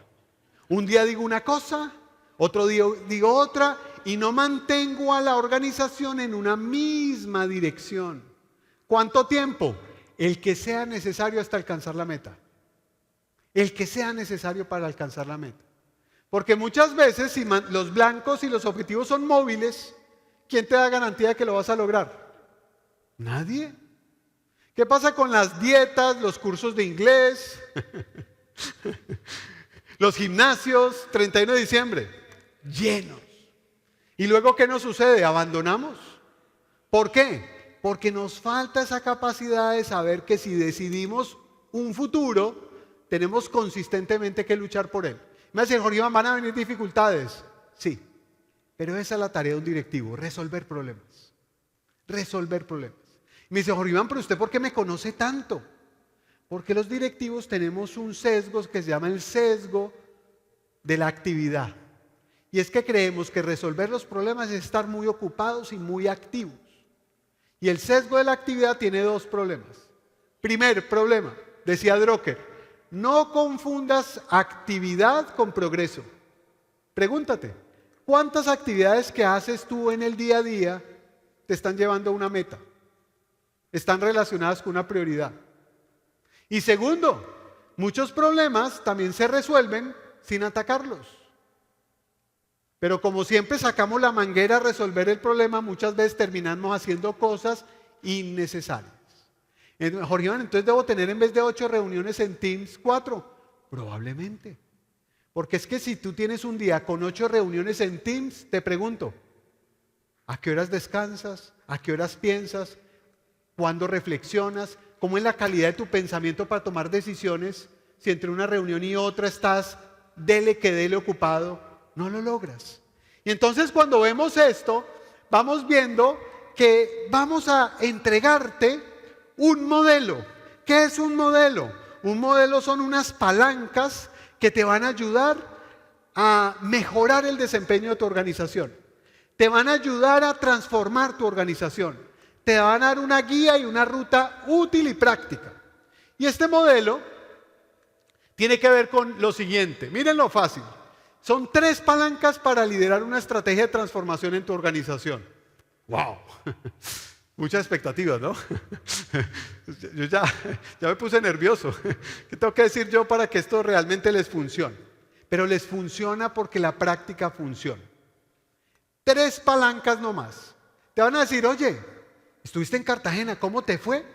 Un día digo una cosa, otro día digo otra, y no mantengo a la organización en una misma dirección. ¿Cuánto tiempo? El que sea necesario hasta alcanzar la meta. El que sea necesario para alcanzar la meta. Porque muchas veces, si los blancos y los objetivos son móviles, ¿quién te da garantía de que lo vas a lograr? Nadie. ¿Qué pasa con las dietas, los cursos de inglés, los gimnasios? 31 de diciembre, llenos. ¿Y luego qué nos sucede? Abandonamos. ¿Por qué? Porque nos falta esa capacidad de saber que si decidimos un futuro, tenemos consistentemente que luchar por él. Me dicen, Jorge Iván, ¿van a venir dificultades? Sí, pero esa es la tarea de un directivo, resolver problemas. Resolver problemas. Me dice, Jorge Iván, pero ¿usted por qué me conoce tanto? Porque los directivos tenemos un sesgo que se llama el sesgo de la actividad. Y es que creemos que resolver los problemas es estar muy ocupados y muy activos. Y el sesgo de la actividad tiene 2 problemas. Primer problema, decía Drucker, no confundas actividad con progreso. Pregúntate, ¿cuántas actividades que haces tú en el día a día te están llevando a una meta? Están relacionadas con una prioridad. Y segundo, muchos problemas también se resuelven sin atacarlos. Pero como siempre sacamos la manguera a resolver el problema, muchas veces terminamos haciendo cosas innecesarias. Jorge Iván, entonces debo tener en vez de 8 reuniones en Teams, 4. Probablemente. Porque es que si tú tienes un día con 8 reuniones en Teams, te pregunto, ¿a qué horas descansas? ¿A qué horas piensas? ¿Cuándo reflexionas? ¿Cómo es la calidad de tu pensamiento para tomar decisiones? Si entre una reunión y otra estás dele que dele ocupado, no lo logras. Y entonces cuando vemos esto, vamos viendo que vamos a entregarte un modelo. ¿Qué es un modelo? Un modelo son unas palancas que te van a ayudar a mejorar el desempeño de tu organización. Te van a ayudar a transformar tu organización. Te van a dar una guía y una ruta útil y práctica. Y este modelo tiene que ver con lo siguiente. Miren lo fácil. Son 3 palancas para liderar una estrategia de transformación en tu organización. ¡Wow! Muchas expectativas, ¿no? Yo ya me puse nervioso. ¿Qué tengo que decir yo para que esto realmente les funcione? Pero les funciona porque la práctica funciona. 3 palancas nomás. Te van a decir, oye, estuviste en Cartagena, ¿cómo te fue?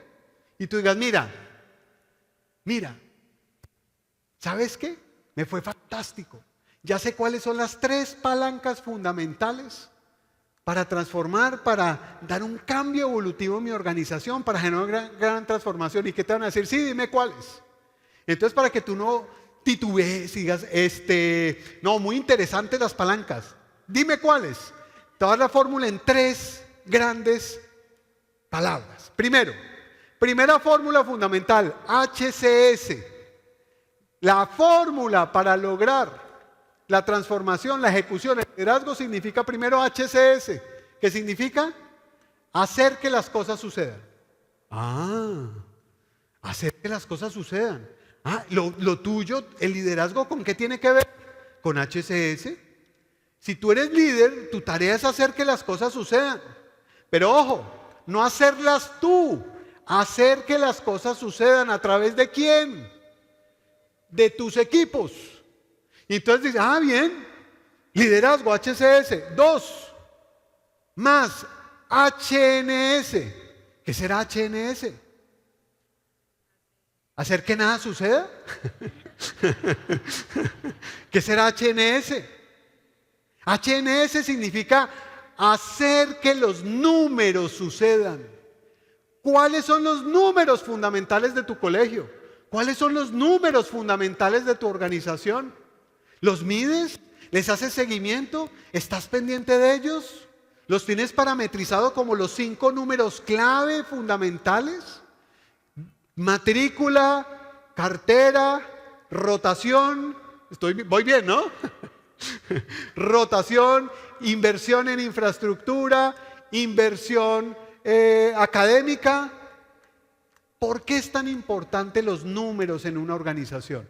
Y tú digas, mira, ¿sabes qué? Me fue fantástico. Ya sé cuáles son las 3 palancas fundamentales para transformar, para dar un cambio evolutivo en mi organización, para generar una gran transformación. ¿Y qué te van a decir? Sí, dime cuáles. Entonces, para que tú no titubees y digas, no, muy interesantes las palancas. Dime cuáles. Te voy a dar la fórmula en 3 grandes palabras. Primero, Primera fórmula fundamental, HCS. La fórmula para lograr la transformación, la ejecución, el liderazgo significa primero HCS. ¿Qué significa? Hacer que las cosas sucedan. Hacer que las cosas sucedan. Lo tuyo, el liderazgo, ¿con qué tiene que ver? Con HCS. Si tú eres líder, tu tarea es hacer que las cosas sucedan. Pero ojo, no hacerlas tú, hacer que las cosas sucedan. ¿A través de quién? De tus equipos. Y entonces dices, bien, liderazgo, HCS. 2, más HNS. ¿Qué será HNS? ¿Hacer que nada suceda? ¿Qué será HNS? HNS significa hacer que los números sucedan. ¿Cuáles son los números fundamentales de tu colegio? ¿Cuáles son los números fundamentales de tu organización? ¿Los mides? ¿Les haces seguimiento? ¿Estás pendiente de ellos? ¿Los tienes parametrizados como los 5 números clave fundamentales? Matrícula, cartera, rotación. Voy bien, ¿no? Rotación, inversión en infraestructura, inversión académica. ¿Por qué es tan importante los números en una organización?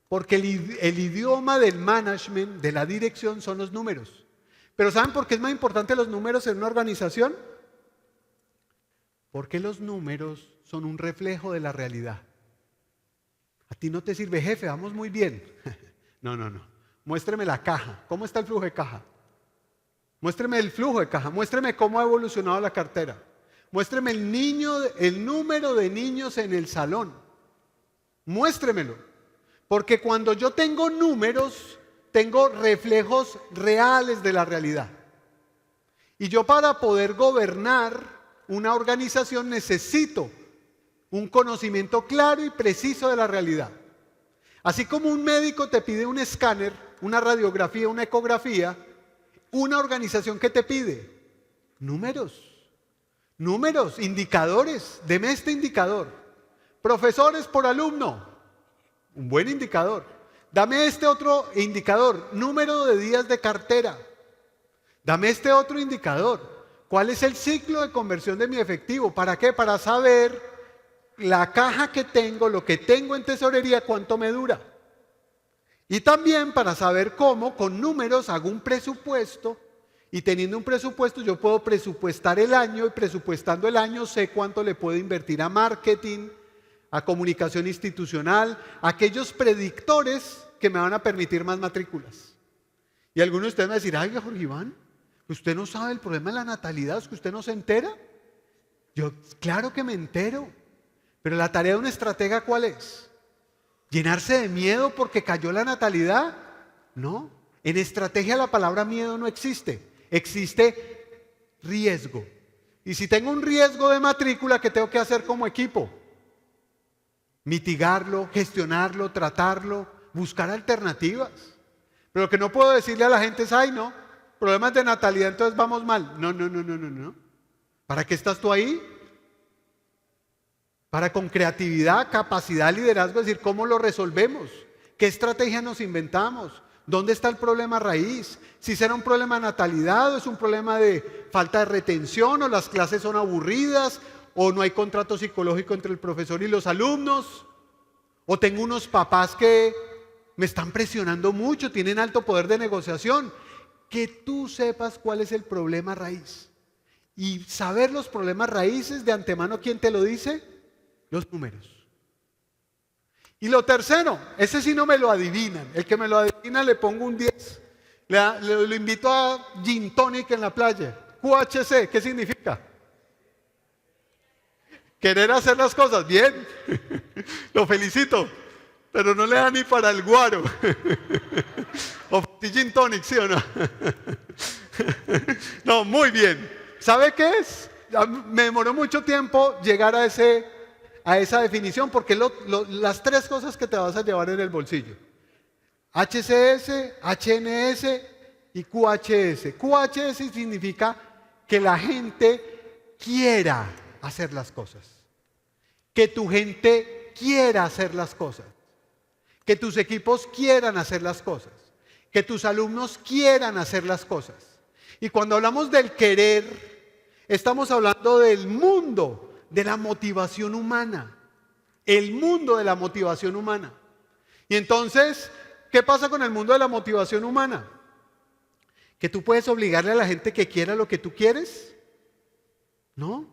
Porque el idioma del management, de la dirección, son los números. Pero ¿saben por qué es más importante los números en una organización? Porque los números son un reflejo de la realidad. A ti no te sirve, jefe, vamos muy bien. No. Muéstreme la caja. ¿Cómo está el flujo de caja? Muéstreme el flujo de caja. Muéstreme cómo ha evolucionado la cartera. Muéstreme el número de niños en el salón. Muéstremelo. Porque cuando yo tengo números, tengo reflejos reales de la realidad. Y yo, para poder gobernar una organización, necesito un conocimiento claro y preciso de la realidad. Así como un médico te pide un escáner, una radiografía, una ecografía, una organización que te pide números, indicadores. Deme este indicador. Profesores por alumno, un buen indicador. Dame este otro indicador, número de días de cartera. Dame este otro indicador. ¿Cuál es el ciclo de conversión de mi efectivo? ¿Para qué? Para saber la caja que tengo, lo que tengo en tesorería, cuánto me dura. Y también para saber cómo, con números, hago un presupuesto. Y teniendo un presupuesto, yo puedo presupuestar el año, y presupuestando el año sé cuánto le puedo invertir a marketing, a comunicación institucional, a aquellos predictores que me van a permitir más matrículas. Y algunos de ustedes me van a decir, ay, Jorge Iván, ¿usted no sabe el problema de la natalidad? ¿Es que usted no se entera? Yo, claro que me entero. Pero la tarea de un estratega, ¿cuál es? ¿Llenarse de miedo porque cayó la natalidad? No. En estrategia la palabra miedo no existe. Existe riesgo. Y si tengo un riesgo de matrícula, ¿qué tengo que hacer como equipo? Mitigarlo, gestionarlo, tratarlo, buscar alternativas. Pero lo que no puedo decirle a la gente es, ay no, problemas de natalidad, entonces vamos mal. No. ¿Para qué estás tú ahí? Para, con creatividad, capacidad, liderazgo, decir cómo lo resolvemos, qué estrategia nos inventamos, dónde está el problema raíz, si será un problema de natalidad o es un problema de falta de retención o las clases son aburridas o no hay contrato psicológico entre el profesor y los alumnos, o tengo unos papás que me están presionando mucho, tienen alto poder de negociación. Que tú sepas cuál es el problema raíz. Y saber los problemas raíces de antemano, ¿quién te lo dice? Los números. Y lo tercero, ese sí no me lo adivinan. El que me lo adivina le pongo un 10. Lo invito a Gin Tonic en la playa. QHC, ¿qué significa? Querer hacer las cosas bien. Lo felicito. Pero no le da ni para el guaro. O Gin Tonic, ¿sí o no? No, muy bien. ¿Sabe qué es? Me demoró mucho tiempo llegar a esa definición, porque las tres cosas que te vas a llevar en el bolsillo: HCS, HNS y QHS. QHS significa que la gente quiera hacer las cosas. que tu gente quiera hacer las cosas, que tus equipos quieran hacer las cosas, que tus alumnos quieran hacer las cosas. Y cuando hablamos del querer, estamos hablando del mundo de la motivación humana, el mundo de la motivación humana. Y entonces, ¿qué pasa con el mundo de la motivación humana? ¿Que tú puedes obligarle a la gente que quiera lo que tú quieres? No.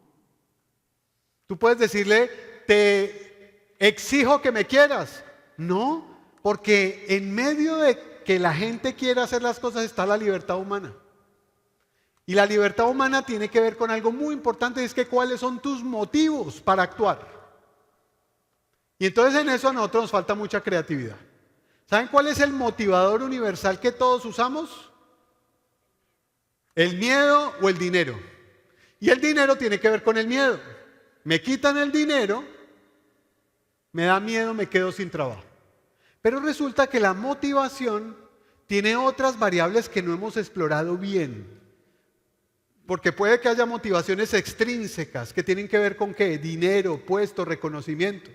Tú puedes decirle, te exijo que me quieras. No, porque en medio de que la gente quiera hacer las cosas está la libertad humana. Y la libertad humana tiene que ver con algo muy importante, es que cuáles son tus motivos para actuar. Y entonces en eso a nosotros nos falta mucha creatividad. ¿Saben cuál es el motivador universal que todos usamos? ¿El miedo o el dinero? Y el dinero tiene que ver con el miedo. Me quitan el dinero, me da miedo, me quedo sin trabajo. Pero resulta que la motivación tiene otras variables que no hemos explorado bien. Porque puede que haya motivaciones extrínsecas que tienen que ver con ¿qué? Dinero, puesto, reconocimiento.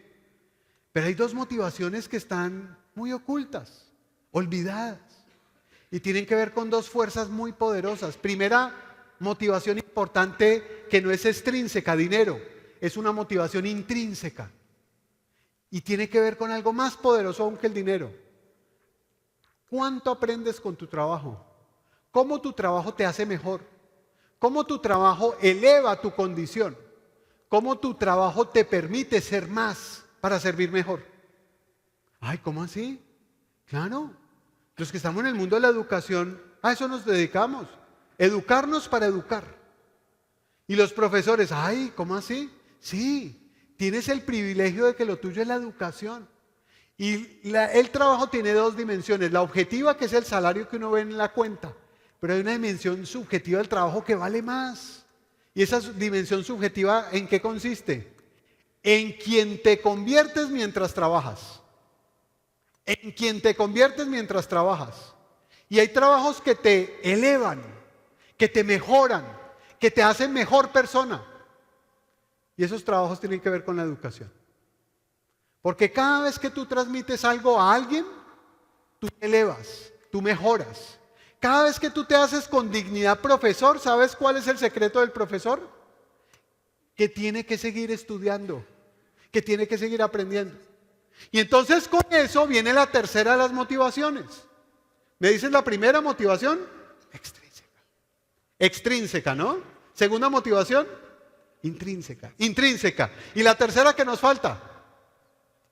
Pero hay dos motivaciones que están muy ocultas, olvidadas. Y tienen que ver con dos fuerzas muy poderosas. Primera motivación importante que no es extrínseca, dinero, es una motivación intrínseca. Y tiene que ver con algo más poderoso aún que el dinero. ¿Cuánto aprendes con tu trabajo? ¿Cómo tu trabajo te hace mejor? ¿Cómo tu trabajo eleva tu condición? ¿Cómo tu trabajo te permite ser más para servir mejor? Ay, ¿cómo así? Claro, los que estamos en el mundo de la educación, a eso nos dedicamos. Educarnos para educar. Y los profesores, ay, ¿cómo así? Sí, tienes el privilegio de que lo tuyo es la educación. Y el trabajo tiene dos dimensiones. La objetiva, que es el salario que uno ve en la cuenta. Pero hay una dimensión subjetiva del trabajo que vale más. ¿Y esa dimensión subjetiva en qué consiste? En quien te conviertes mientras trabajas. En quien te conviertes mientras trabajas. Y hay trabajos que te elevan, que te mejoran, que te hacen mejor persona. Y esos trabajos tienen que ver con la educación. Porque cada vez que tú transmites algo a alguien, tú te elevas, tú mejoras. Cada vez que tú te haces con dignidad profesor, ¿sabes cuál es el secreto del profesor? Que tiene que seguir estudiando, que tiene que seguir aprendiendo. Y entonces con eso viene la tercera de las motivaciones. ¿Me dicen la primera motivación? Extrínseca. Extrínseca, ¿no? Segunda motivación, intrínseca. Intrínseca. ¿Y la tercera que nos falta?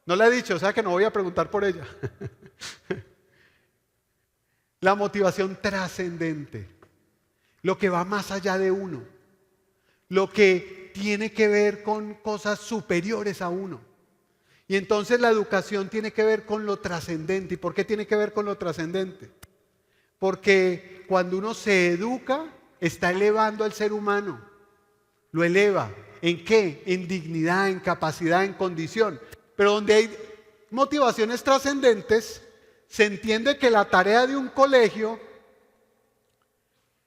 No la he dicho, o sea que no voy a preguntar por ella. La motivación trascendente. Lo que va más allá de uno. Lo que tiene que ver con cosas superiores a uno. Y entonces la educación tiene que ver con lo trascendente. ¿Y por qué tiene que ver con lo trascendente? Porque cuando uno se educa, está elevando al ser humano. Lo eleva. ¿En qué? En dignidad, en capacidad, en condición. Pero donde hay motivaciones trascendentes, se entiende que la tarea de un colegio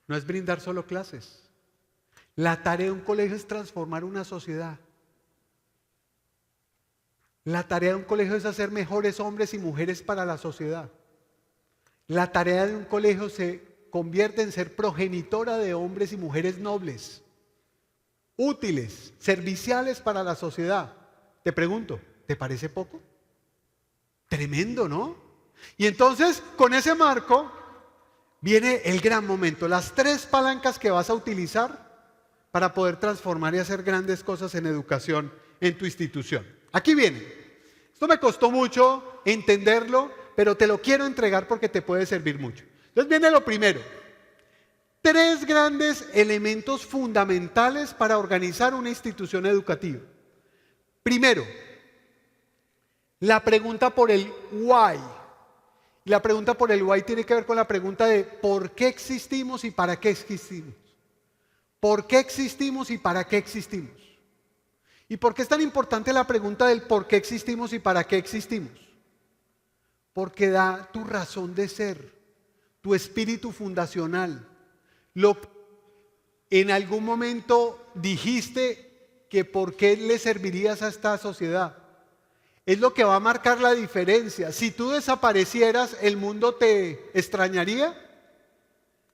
no es brindar solo clases. La tarea de un colegio es transformar una sociedad. La tarea de un colegio es hacer mejores hombres y mujeres para la sociedad. La tarea de un colegio se convierte en ser progenitora de hombres y mujeres nobles, útiles, serviciales para la sociedad. Te pregunto, ¿te parece poco? Tremendo, ¿no? Y entonces, con ese marco, viene el gran momento, las tres palancas que vas a utilizar para poder transformar y hacer grandes cosas en educación en tu institución. Aquí viene. Esto me costó mucho entenderlo, pero te lo quiero entregar porque te puede servir mucho. Entonces viene lo primero. Tres grandes elementos fundamentales para organizar una institución educativa. Primero, la pregunta por el why. La pregunta por el why tiene que ver con la pregunta de ¿por qué existimos y para qué existimos? ¿Por qué existimos y para qué existimos? ¿Y por qué es tan importante la pregunta del por qué existimos y para qué existimos? Porque da tu razón de ser, tu espíritu fundacional. Lo que en algún momento dijiste que por qué le servirías a esta sociedad. Es lo que va a marcar la diferencia. Si tú desaparecieras, ¿el mundo te extrañaría?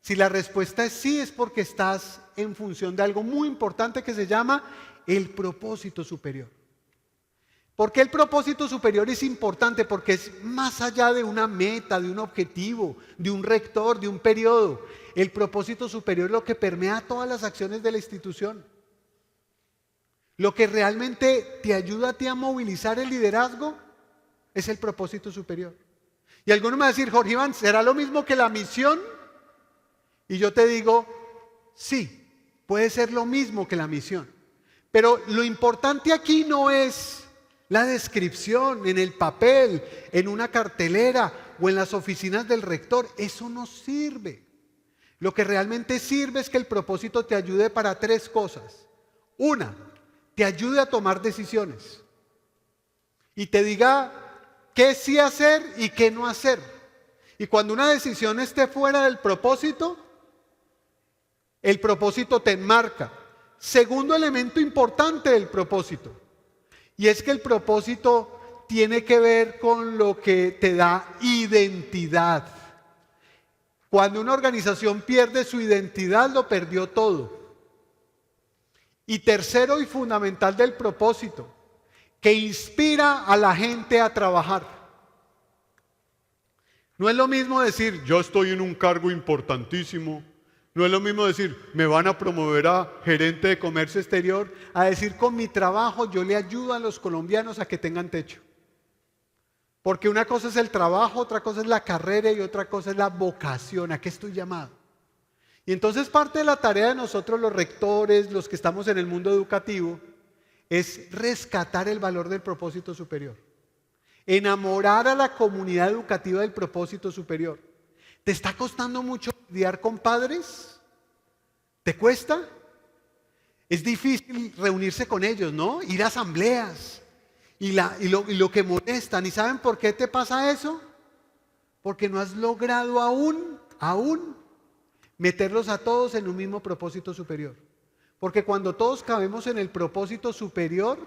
Si la respuesta es sí, es porque estás en función de algo muy importante que se llama el propósito superior. ¿Por qué el propósito superior es importante? Porque es más allá de una meta, de un objetivo, de un rector, de un periodo. El propósito superior es lo que permea todas las acciones de la institución. Lo que realmente te ayuda a ti a movilizar el liderazgo es el propósito superior. Y alguno me va a decir, Jorge Iván, ¿será lo mismo que la misión? Y yo te digo, sí, puede ser lo mismo que la misión. Pero lo importante aquí no es la descripción en el papel, en una cartelera o en las oficinas del rector. Eso no sirve. Lo que realmente sirve es que el propósito te ayude para tres cosas. Una, te ayude a tomar decisiones y te diga qué sí hacer y qué no hacer. Y cuando una decisión esté fuera del propósito, el propósito te enmarca. Segundo elemento importante del propósito, y es que el propósito tiene que ver con lo que te da identidad. Cuando una organización pierde su identidad, lo perdió todo. Y tercero y fundamental del propósito, que inspira a la gente a trabajar. No es lo mismo decir, yo estoy en un cargo importantísimo. No es lo mismo decir, me van a promover a gerente de comercio exterior, a decir, con mi trabajo yo le ayudo a los colombianos a que tengan techo. Porque una cosa es el trabajo, otra cosa es la carrera y otra cosa es la vocación, ¿a qué estoy llamado? Y entonces parte de la tarea de nosotros los rectores, los que estamos en el mundo educativo, es rescatar el valor del propósito superior. Enamorar a la comunidad educativa del propósito superior. ¿Te está costando mucho lidiar con padres? ¿Te cuesta? Es difícil reunirse con ellos, ¿no? Ir a asambleas y lo que molestan. ¿Y saben por qué te pasa eso? Porque no has logrado aún meterlos a todos en un mismo propósito superior. Porque cuando todos cabemos en el propósito superior,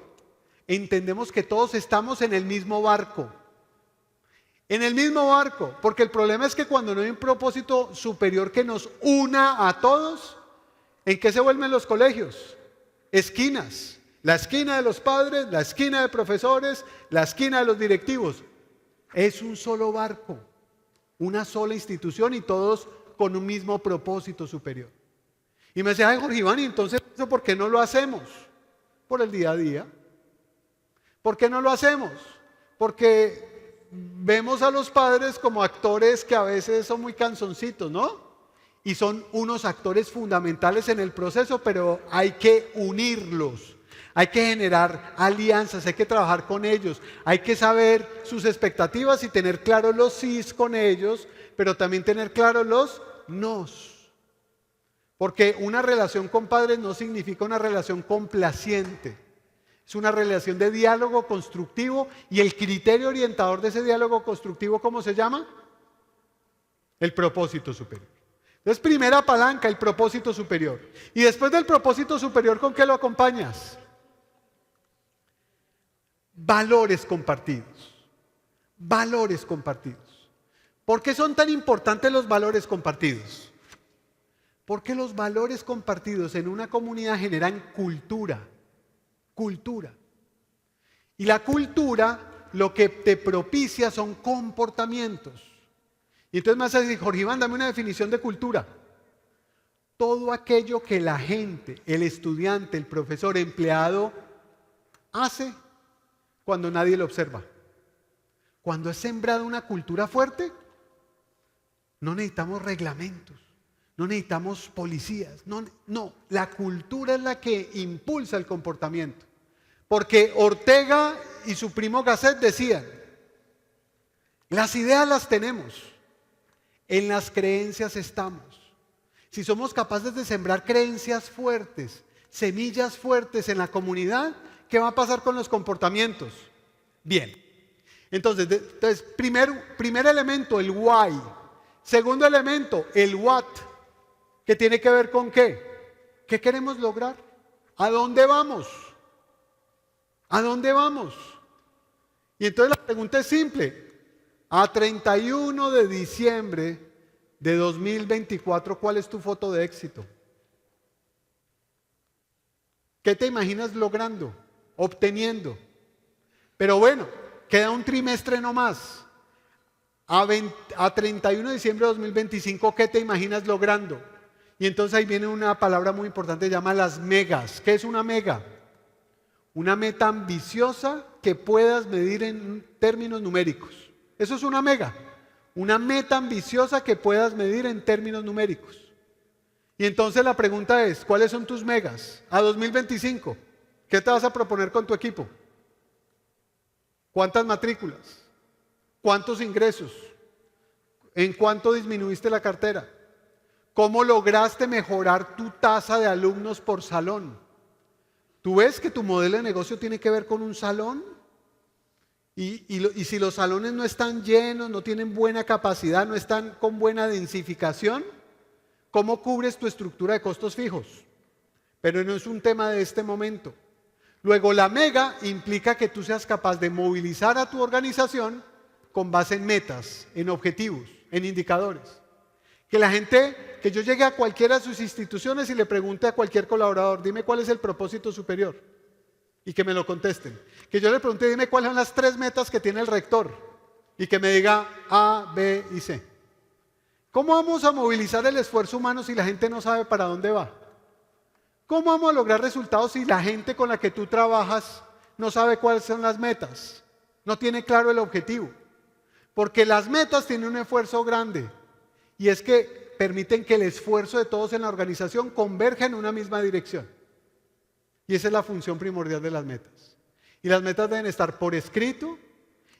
entendemos que todos estamos en el mismo barco. En el mismo barco, porque el problema es que cuando no hay un propósito superior que nos una a todos, ¿en qué se vuelven los colegios? Esquinas. La esquina de los padres, la esquina de profesores, la esquina de los directivos. Es un solo barco, una sola institución y todos con un mismo propósito superior. Y me decía, ay Jorge Iván, ¿y entonces eso por qué no lo hacemos? Por el día a día. ¿Por qué no lo hacemos? Porque vemos a los padres como actores que a veces son muy cansoncitos, ¿no? Y son unos actores fundamentales en el proceso, pero hay que unirlos, hay que generar alianzas, hay que trabajar con ellos, hay que saber sus expectativas y tener claros los sís con ellos, pero también tener claros los nos. Porque una relación con padres no significa una relación complaciente. Es una relación de diálogo constructivo y el criterio orientador de ese diálogo constructivo, ¿cómo se llama? El propósito superior. Entonces, primera palanca, el propósito superior. Y después del propósito superior, ¿con qué lo acompañas? Valores compartidos. Valores compartidos. ¿Por qué son tan importantes los valores compartidos? Porque los valores compartidos en una comunidad generan cultura. Cultura. Y la cultura lo que te propicia son comportamientos. Y entonces me vas a decir, Jorge Iván, dame una definición de cultura. Todo aquello que la gente, el estudiante, el profesor, empleado, hace cuando nadie lo observa. Cuando es sembrada una cultura fuerte, no necesitamos reglamentos, no necesitamos policías. No, la cultura es la que impulsa el comportamiento. Porque Ortega y su primo Gasset decían, las ideas las tenemos, en las creencias estamos. Si somos capaces de sembrar creencias fuertes, semillas fuertes en la comunidad, ¿qué va a pasar con los comportamientos? Bien. Entonces primer elemento, el why. Segundo elemento, el what. ¿Que tiene que ver con qué? ¿Qué queremos lograr? ¿A dónde vamos? ¿A dónde vamos? Y entonces la pregunta es simple. A 31 de diciembre de 2024, ¿cuál es tu foto de éxito? ¿Qué te imaginas logrando, obteniendo? Pero bueno, queda un trimestre nomás. A 31 de diciembre de 2025, ¿qué te imaginas logrando? Y entonces ahí viene una palabra muy importante, se llama las megas. ¿Qué es una mega? Una meta ambiciosa que puedas medir en términos numéricos. Eso es una mega. Una meta ambiciosa que puedas medir en términos numéricos. Y entonces la pregunta es, ¿cuáles son tus megas? A 2025, ¿qué te vas a proponer con tu equipo? ¿Cuántas matrículas? ¿Cuántos ingresos? ¿En cuánto disminuiste la cartera? ¿Cómo lograste mejorar tu tasa de alumnos por salón? ¿Tú ves que tu modelo de negocio tiene que ver con un salón? Y si los salones no están llenos, no tienen buena capacidad, no están con buena densificación, ¿cómo cubres tu estructura de costos fijos? Pero no es un tema de este momento. Luego, la mega implica que tú seas capaz de movilizar a tu organización con base en metas, en objetivos, en indicadores. Que la gente, que yo llegue a cualquiera de sus instituciones y le pregunte a cualquier colaborador, dime cuál es el propósito superior, y que me lo contesten. Que yo le pregunte, dime cuáles son las 3 metas que tiene el rector, y que me diga A, B y C. ¿Cómo vamos a movilizar el esfuerzo humano si la gente no sabe para dónde va? ¿Cómo vamos a lograr resultados si la gente con la que tú trabajas no sabe cuáles son las metas? No tiene claro el objetivo. Porque las metas tienen un esfuerzo grande. Y es que permiten que el esfuerzo de todos en la organización converja en una misma dirección. Y esa es la función primordial de las metas. Y las metas deben estar por escrito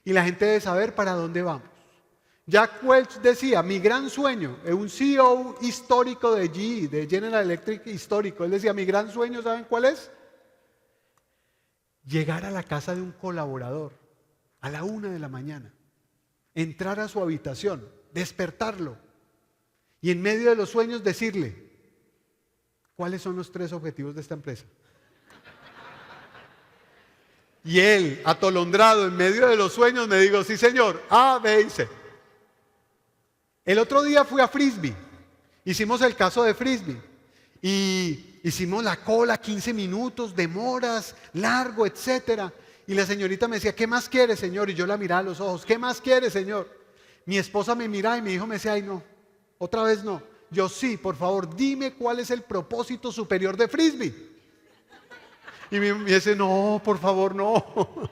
y la gente debe saber para dónde vamos. Jack Welch decía, mi gran sueño, un CEO histórico de GE, de General Electric histórico, él decía, mi gran sueño, ¿saben cuál es? Llegar a la casa de un colaborador a la 1 de la mañana, entrar a su habitación, despertarlo y en medio de los sueños decirle, ¿cuáles son los 3 objetivos de esta empresa? Y él, atolondrado en medio de los sueños, me dijo, sí señor, A, B y C. El otro día fui a Frisbee, hicimos el caso de Frisbee y hicimos la cola, 15 minutos, demoras, largo, etcétera. Y la señorita me decía, ¿qué más quiere, señor? Y yo la miraba a los ojos, ¿qué más quiere, señor? Mi esposa me miraba y mi hijo me decía, ay no, otra vez no. Yo sí, por favor, dime cuál es el propósito superior de Frisbee. Y me dice, no, por favor, no,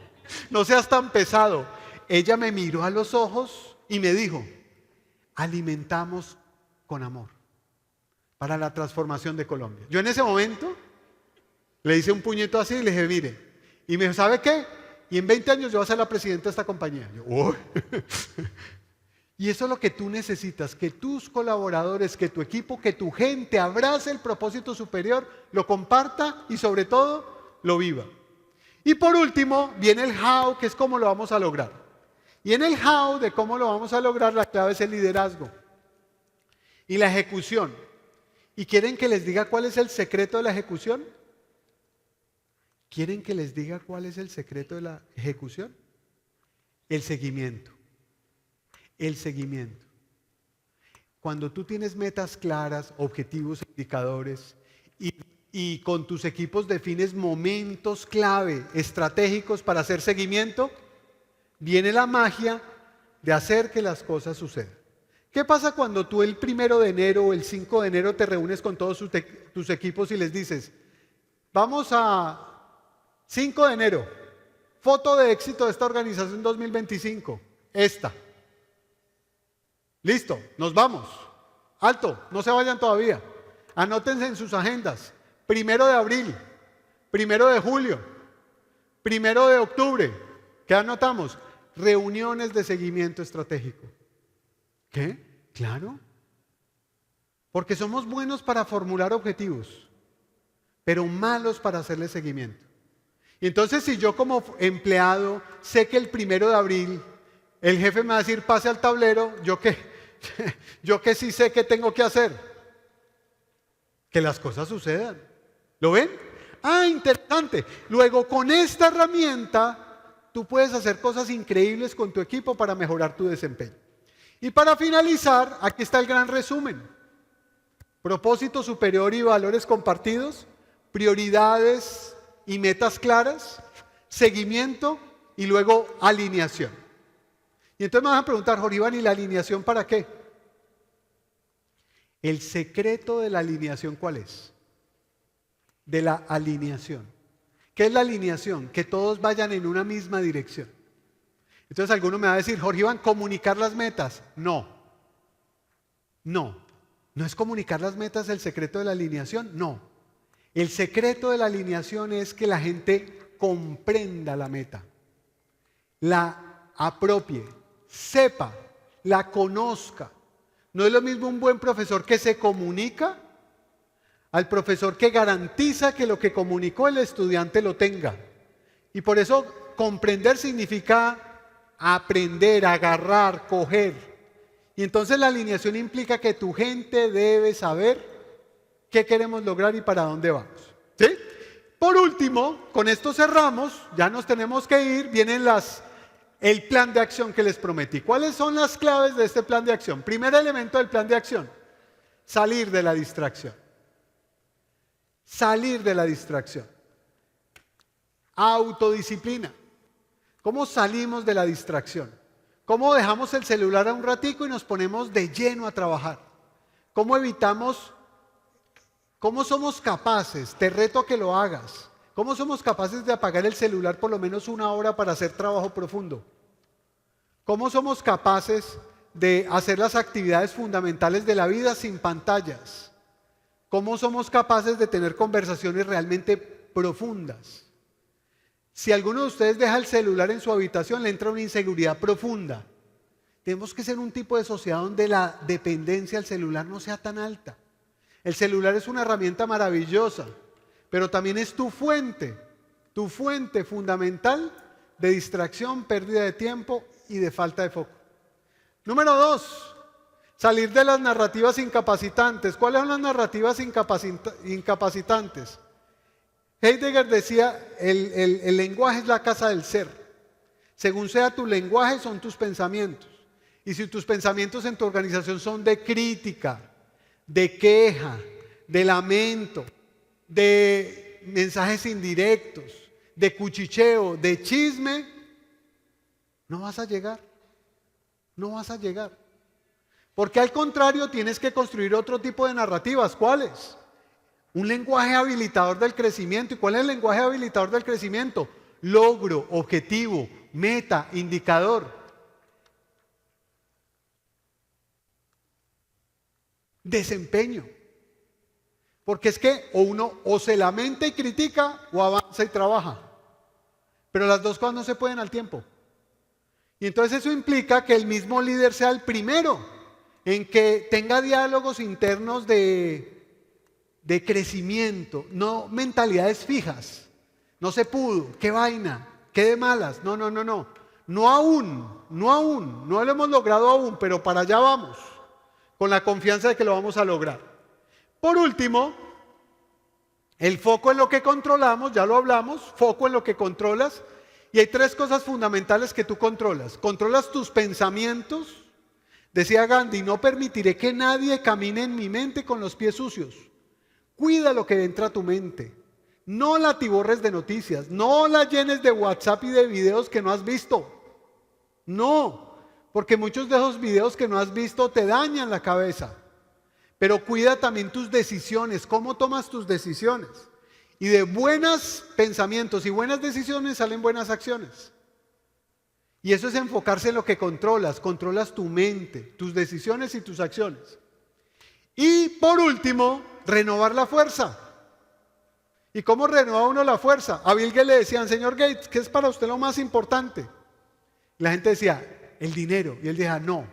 no seas tan pesado. Ella me miró a los ojos y me dijo, alimentamos con amor para la transformación de Colombia. Yo en ese momento le hice un puñito así y le dije, mire, y me dijo, ¿sabe qué? Y en 20 años yo voy a ser la presidenta de esta compañía. Yo, uy. Y eso es lo que tú necesitas, que tus colaboradores, que tu equipo, que tu gente abrace el propósito superior, lo comparta y sobre todo lo viva. Y por último viene el how, que es cómo lo vamos a lograr. Y en el how de cómo lo vamos a lograr, la clave es el liderazgo y la ejecución. ¿Y quieren que les diga cuál es el secreto de la ejecución? ¿Quieren que les diga cuál es el secreto de la ejecución? El seguimiento. El seguimiento. Cuando tú tienes metas claras, objetivos, indicadores y con tus equipos defines momentos clave, estratégicos para hacer seguimiento, viene la magia de hacer que las cosas sucedan. ¿Qué pasa cuando tú el 1 de enero o el 5 de enero te reúnes con todos tus equipos y les dices, vamos a 5 de enero, foto de éxito de esta organización 2025, esta. Listo, nos vamos. Alto, no se vayan todavía. Anótense en sus agendas. 1 de abril, 1 de julio, 1 de octubre. ¿Qué anotamos? Reuniones de seguimiento estratégico. ¿Qué? Claro. Porque somos buenos para formular objetivos, pero malos para hacerle seguimiento. Y entonces si yo como empleado sé que el 1 de abril el jefe me va a decir pase al tablero, ¿yo qué? Yo que sí sé qué tengo que hacer. Que las cosas sucedan. ¿Lo ven? Ah, interesante. Luego, con esta herramienta, tú puedes hacer cosas increíbles con tu equipo para mejorar tu desempeño. Y para finalizar, aquí está el gran resumen. Propósito superior y valores compartidos, prioridades y metas claras, seguimiento y luego alineación. Y entonces me van a preguntar, Jorge Iván, ¿y la alineación para qué? El secreto de la alineación, ¿cuál es? De la alineación. ¿Qué es la alineación? Que todos vayan en una misma dirección. Entonces alguno me va a decir, Jorge Iván, ¿comunicar las metas? No. No es comunicar las metas el secreto de la alineación, no. El secreto de la alineación es que la gente comprenda la meta, la apropie, sepa, la conozca. No es lo mismo un buen profesor que se comunica al profesor que garantiza que lo que comunicó el estudiante lo tenga. Y por eso comprender significa aprender, agarrar, coger. Y entonces la alineación implica que tu gente debe saber qué queremos lograr y para dónde vamos. ¿Sí? Por último, con esto cerramos, ya nos tenemos que ir, vienen el plan de acción que les prometí. ¿Cuáles son las claves de este plan de acción? Primer elemento del plan de acción, salir de la distracción. Salir de la distracción. Autodisciplina. ¿Cómo salimos de la distracción? ¿Cómo dejamos el celular a un ratico y nos ponemos de lleno a trabajar? ¿Cómo evitamos? ¿Cómo somos capaces? Te reto a que lo hagas. ¿Cómo somos capaces de apagar el celular por lo menos 1 hora para hacer trabajo profundo? ¿Cómo somos capaces de hacer las actividades fundamentales de la vida sin pantallas? ¿Cómo somos capaces de tener conversaciones realmente profundas? Si alguno de ustedes deja el celular en su habitación, le entra una inseguridad profunda. Tenemos que ser un tipo de sociedad donde la dependencia al celular no sea tan alta. El celular es una herramienta maravillosa, pero también es tu fuente fundamental de distracción, pérdida de tiempo y de falta de foco. Número 2. Salir de las narrativas incapacitantes. ¿Cuáles son las narrativas incapacitantes? Heidegger decía, el lenguaje es la casa del ser. Según sea tu lenguaje, son tus pensamientos. Y si tus pensamientos en tu organización son de crítica, de queja, de lamento, de mensajes indirectos, de cuchicheo, de chisme, no vas a llegar. No vas a llegar. Porque al contrario tienes que construir otro tipo de narrativas. ¿Cuáles? Un lenguaje habilitador del crecimiento. ¿Y cuál es el lenguaje habilitador del crecimiento? Logro, objetivo, meta, indicador. Desempeño. Porque es que uno o se lamenta y critica o avanza y trabaja. Pero las dos cosas no se pueden al tiempo. Y entonces eso implica que el mismo líder sea el primero en que tenga diálogos internos de crecimiento, no mentalidades fijas. No se pudo, qué vaina, qué de malas. No. No aún, no lo hemos logrado aún, pero para allá vamos, con la confianza de que lo vamos a lograr. Por último, el foco en lo que controlamos, ya lo hablamos, foco en lo que controlas. Y hay 3 cosas fundamentales que tú controlas. Controlas tus pensamientos. Decía Gandhi, no permitiré que nadie camine en mi mente con los pies sucios. Cuida lo que entra a tu mente. No la atiborres de noticias. No la llenes de WhatsApp y de videos que no has visto. No, porque muchos de esos videos que no has visto te dañan la cabeza. Pero cuida también tus decisiones. ¿Cómo tomas tus decisiones? Y de buenos pensamientos y buenas decisiones salen buenas acciones. Y eso es enfocarse en lo que controlas. Controlas tu mente, tus decisiones y tus acciones. Y por último, renovar la fuerza. ¿Y cómo renueva uno la fuerza? A Bill Gates le decían, señor Gates, ¿qué es para usted lo más importante? La gente decía, el dinero. Y él decía, no.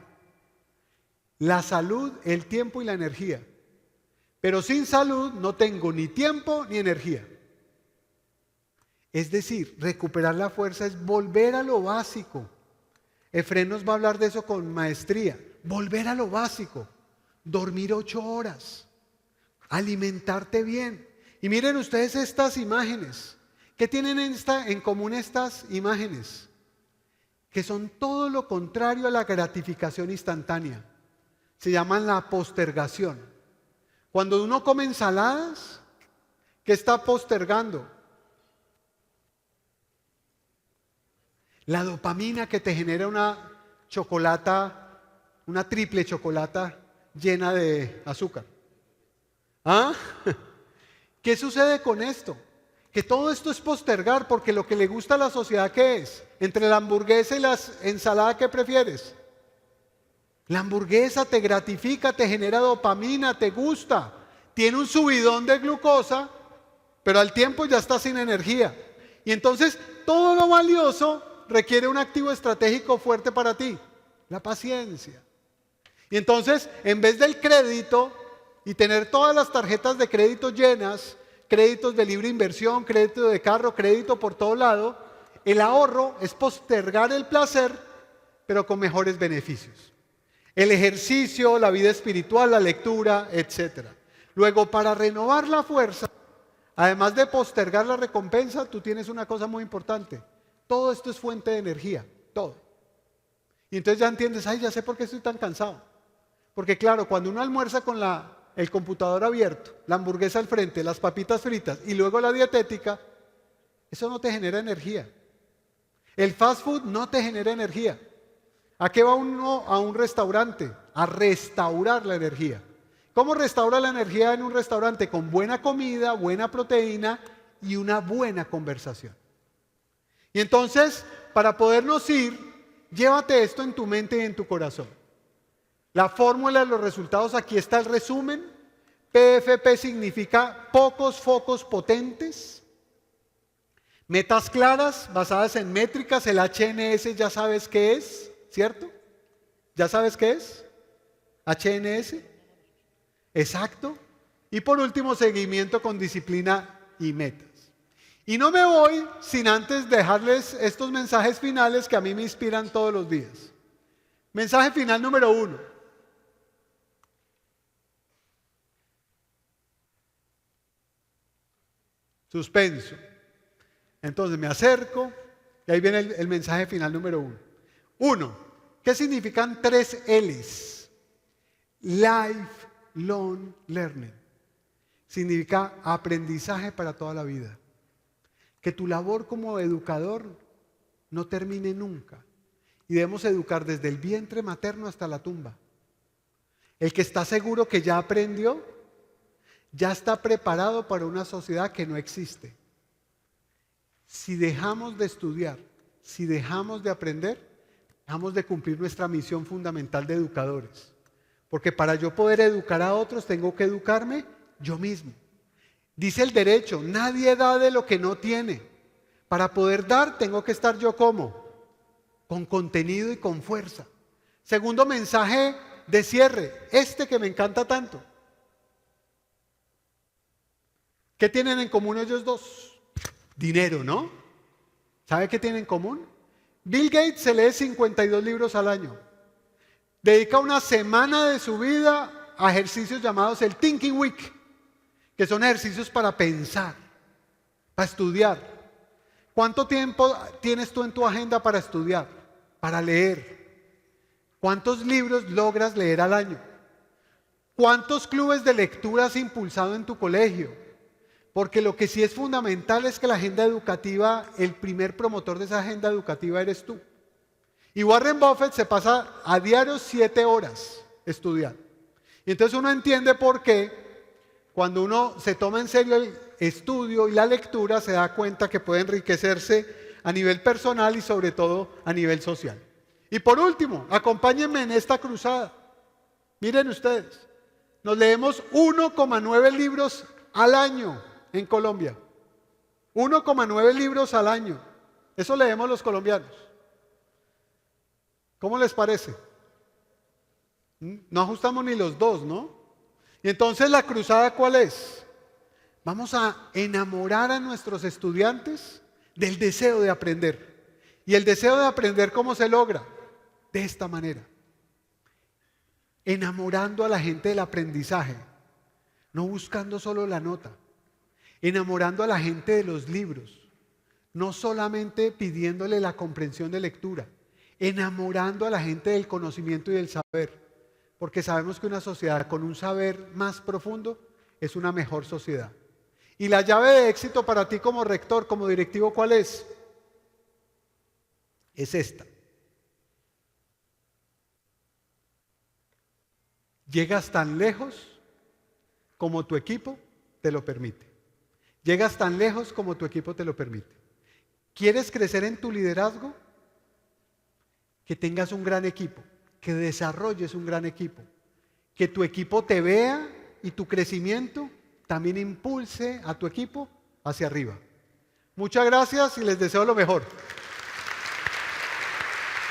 La salud, el tiempo y la energía. Pero sin salud no tengo ni tiempo ni energía. Es decir, recuperar la fuerza es volver a lo básico. Efrén nos va a hablar de eso con maestría. Volver a lo básico. Dormir 8 horas. Alimentarte bien. Y miren ustedes estas imágenes. ¿Qué tienen en común estas imágenes? Que son todo lo contrario a la gratificación instantánea. Se llaman la postergación. Cuando uno come ensaladas, ¿qué está postergando? La dopamina que te genera una chocolata, una triple chocolata llena de azúcar. ¿Ah? ¿Qué sucede con esto? Que todo esto es postergar, porque lo que le gusta a la sociedad, ¿qué es? Entre la hamburguesa y la ensalada, ¿qué prefieres? La hamburguesa te gratifica, te genera dopamina, te gusta, tiene un subidón de glucosa, pero al tiempo ya está sin energía. Y entonces todo lo valioso requiere un activo estratégico fuerte para ti, la paciencia. Y entonces, en vez del crédito y tener todas las tarjetas de crédito llenas, créditos de libre inversión, crédito de carro, crédito por todo lado, el ahorro es postergar el placer, pero con mejores beneficios. El ejercicio, la vida espiritual, la lectura, etc. Luego, para renovar la fuerza, además de postergar la recompensa, tú tienes una cosa muy importante. Todo esto es fuente de energía, todo. Y entonces ya entiendes, ay, ya sé por qué estoy tan cansado. Porque claro, cuando uno almuerza con el computador abierto, la hamburguesa al frente, las papitas fritas y luego la dietética, eso no te genera energía. El fast food no te genera energía. ¿A qué va uno a un restaurante? A restaurar la energía. ¿Cómo restaura la energía en un restaurante? Con buena comida, buena proteína y una buena conversación. Y entonces, para podernos ir, llévate esto en tu mente y en tu corazón. La fórmula de los resultados, aquí está el resumen. PFP significa pocos focos potentes, metas claras basadas en métricas. El HNS ya sabes qué es, ¿cierto? ¿Ya sabes qué es? HNS. Exacto. Y por último, seguimiento con disciplina y metas. Y no me voy sin antes dejarles estos mensajes finales que a mí me inspiran todos los días. Mensaje final número 1. Suspenso. Entonces me acerco y ahí viene el mensaje final número 1. 1. ¿Qué significan 3 L's? Lifelong learning. Significa aprendizaje para toda la vida. Que tu labor como educador no termine nunca. Y debemos educar desde el vientre materno hasta la tumba. El que está seguro que ya aprendió, ya está preparado para una sociedad que no existe. Si dejamos de estudiar, si dejamos de aprender, dejamos de cumplir nuestra misión fundamental de educadores. Porque para yo poder educar a otros, tengo que educarme yo mismo. Dice el derecho, nadie da de lo que no tiene. Para poder dar, tengo que estar yo ¿cómo? Con contenido y con fuerza. Segundo mensaje de cierre, que me encanta tanto. ¿Qué tienen en común ellos dos? Dinero, ¿no? ¿Sabe qué tienen en común? Bill Gates se lee 52 libros al año. Dedica una semana de su vida a ejercicios llamados el Thinking Week, que son ejercicios para pensar, para estudiar. ¿Cuánto tiempo tienes tú en tu agenda para estudiar, para leer? ¿Cuántos libros logras leer al año? ¿Cuántos clubes de lectura has impulsado en tu colegio? Porque lo que sí es fundamental es que la agenda educativa, el primer promotor de esa agenda educativa eres tú. Y Warren Buffett se pasa a diario 7 horas estudiando. Y entonces uno entiende por qué cuando uno se toma en serio el estudio y la lectura se da cuenta que puede enriquecerse a nivel personal y sobre todo a nivel social. Y por último, acompáñenme en esta cruzada. Miren ustedes, nos leemos 1,9 libros al año en Colombia. 1,9 libros al año. Eso leemos los colombianos. ¿Cómo les parece? No ajustamos ni los dos, ¿no? Y entonces la cruzada, ¿cuál es? Vamos a enamorar a nuestros estudiantes del deseo de aprender. ¿Y el deseo de aprender cómo se logra? De esta manera. Enamorando a la gente del aprendizaje, no buscando solo la nota. enamorando a la gente de los libros, no solamente pidiéndole la comprensión de lectura, enamorando a la gente del conocimiento y del saber, porque sabemos que una sociedad con un saber más profundo es una mejor sociedad. Y la llave de éxito para ti como rector, como directivo, ¿cuál es? Es esta. Llegas tan lejos como tu equipo te lo permite. Llegas tan lejos como tu equipo te lo permite. ¿Quieres crecer en tu liderazgo? Que tengas un gran equipo, que desarrolles un gran equipo, que tu equipo te vea y tu crecimiento también impulse a tu equipo hacia arriba. Muchas gracias y les deseo lo mejor.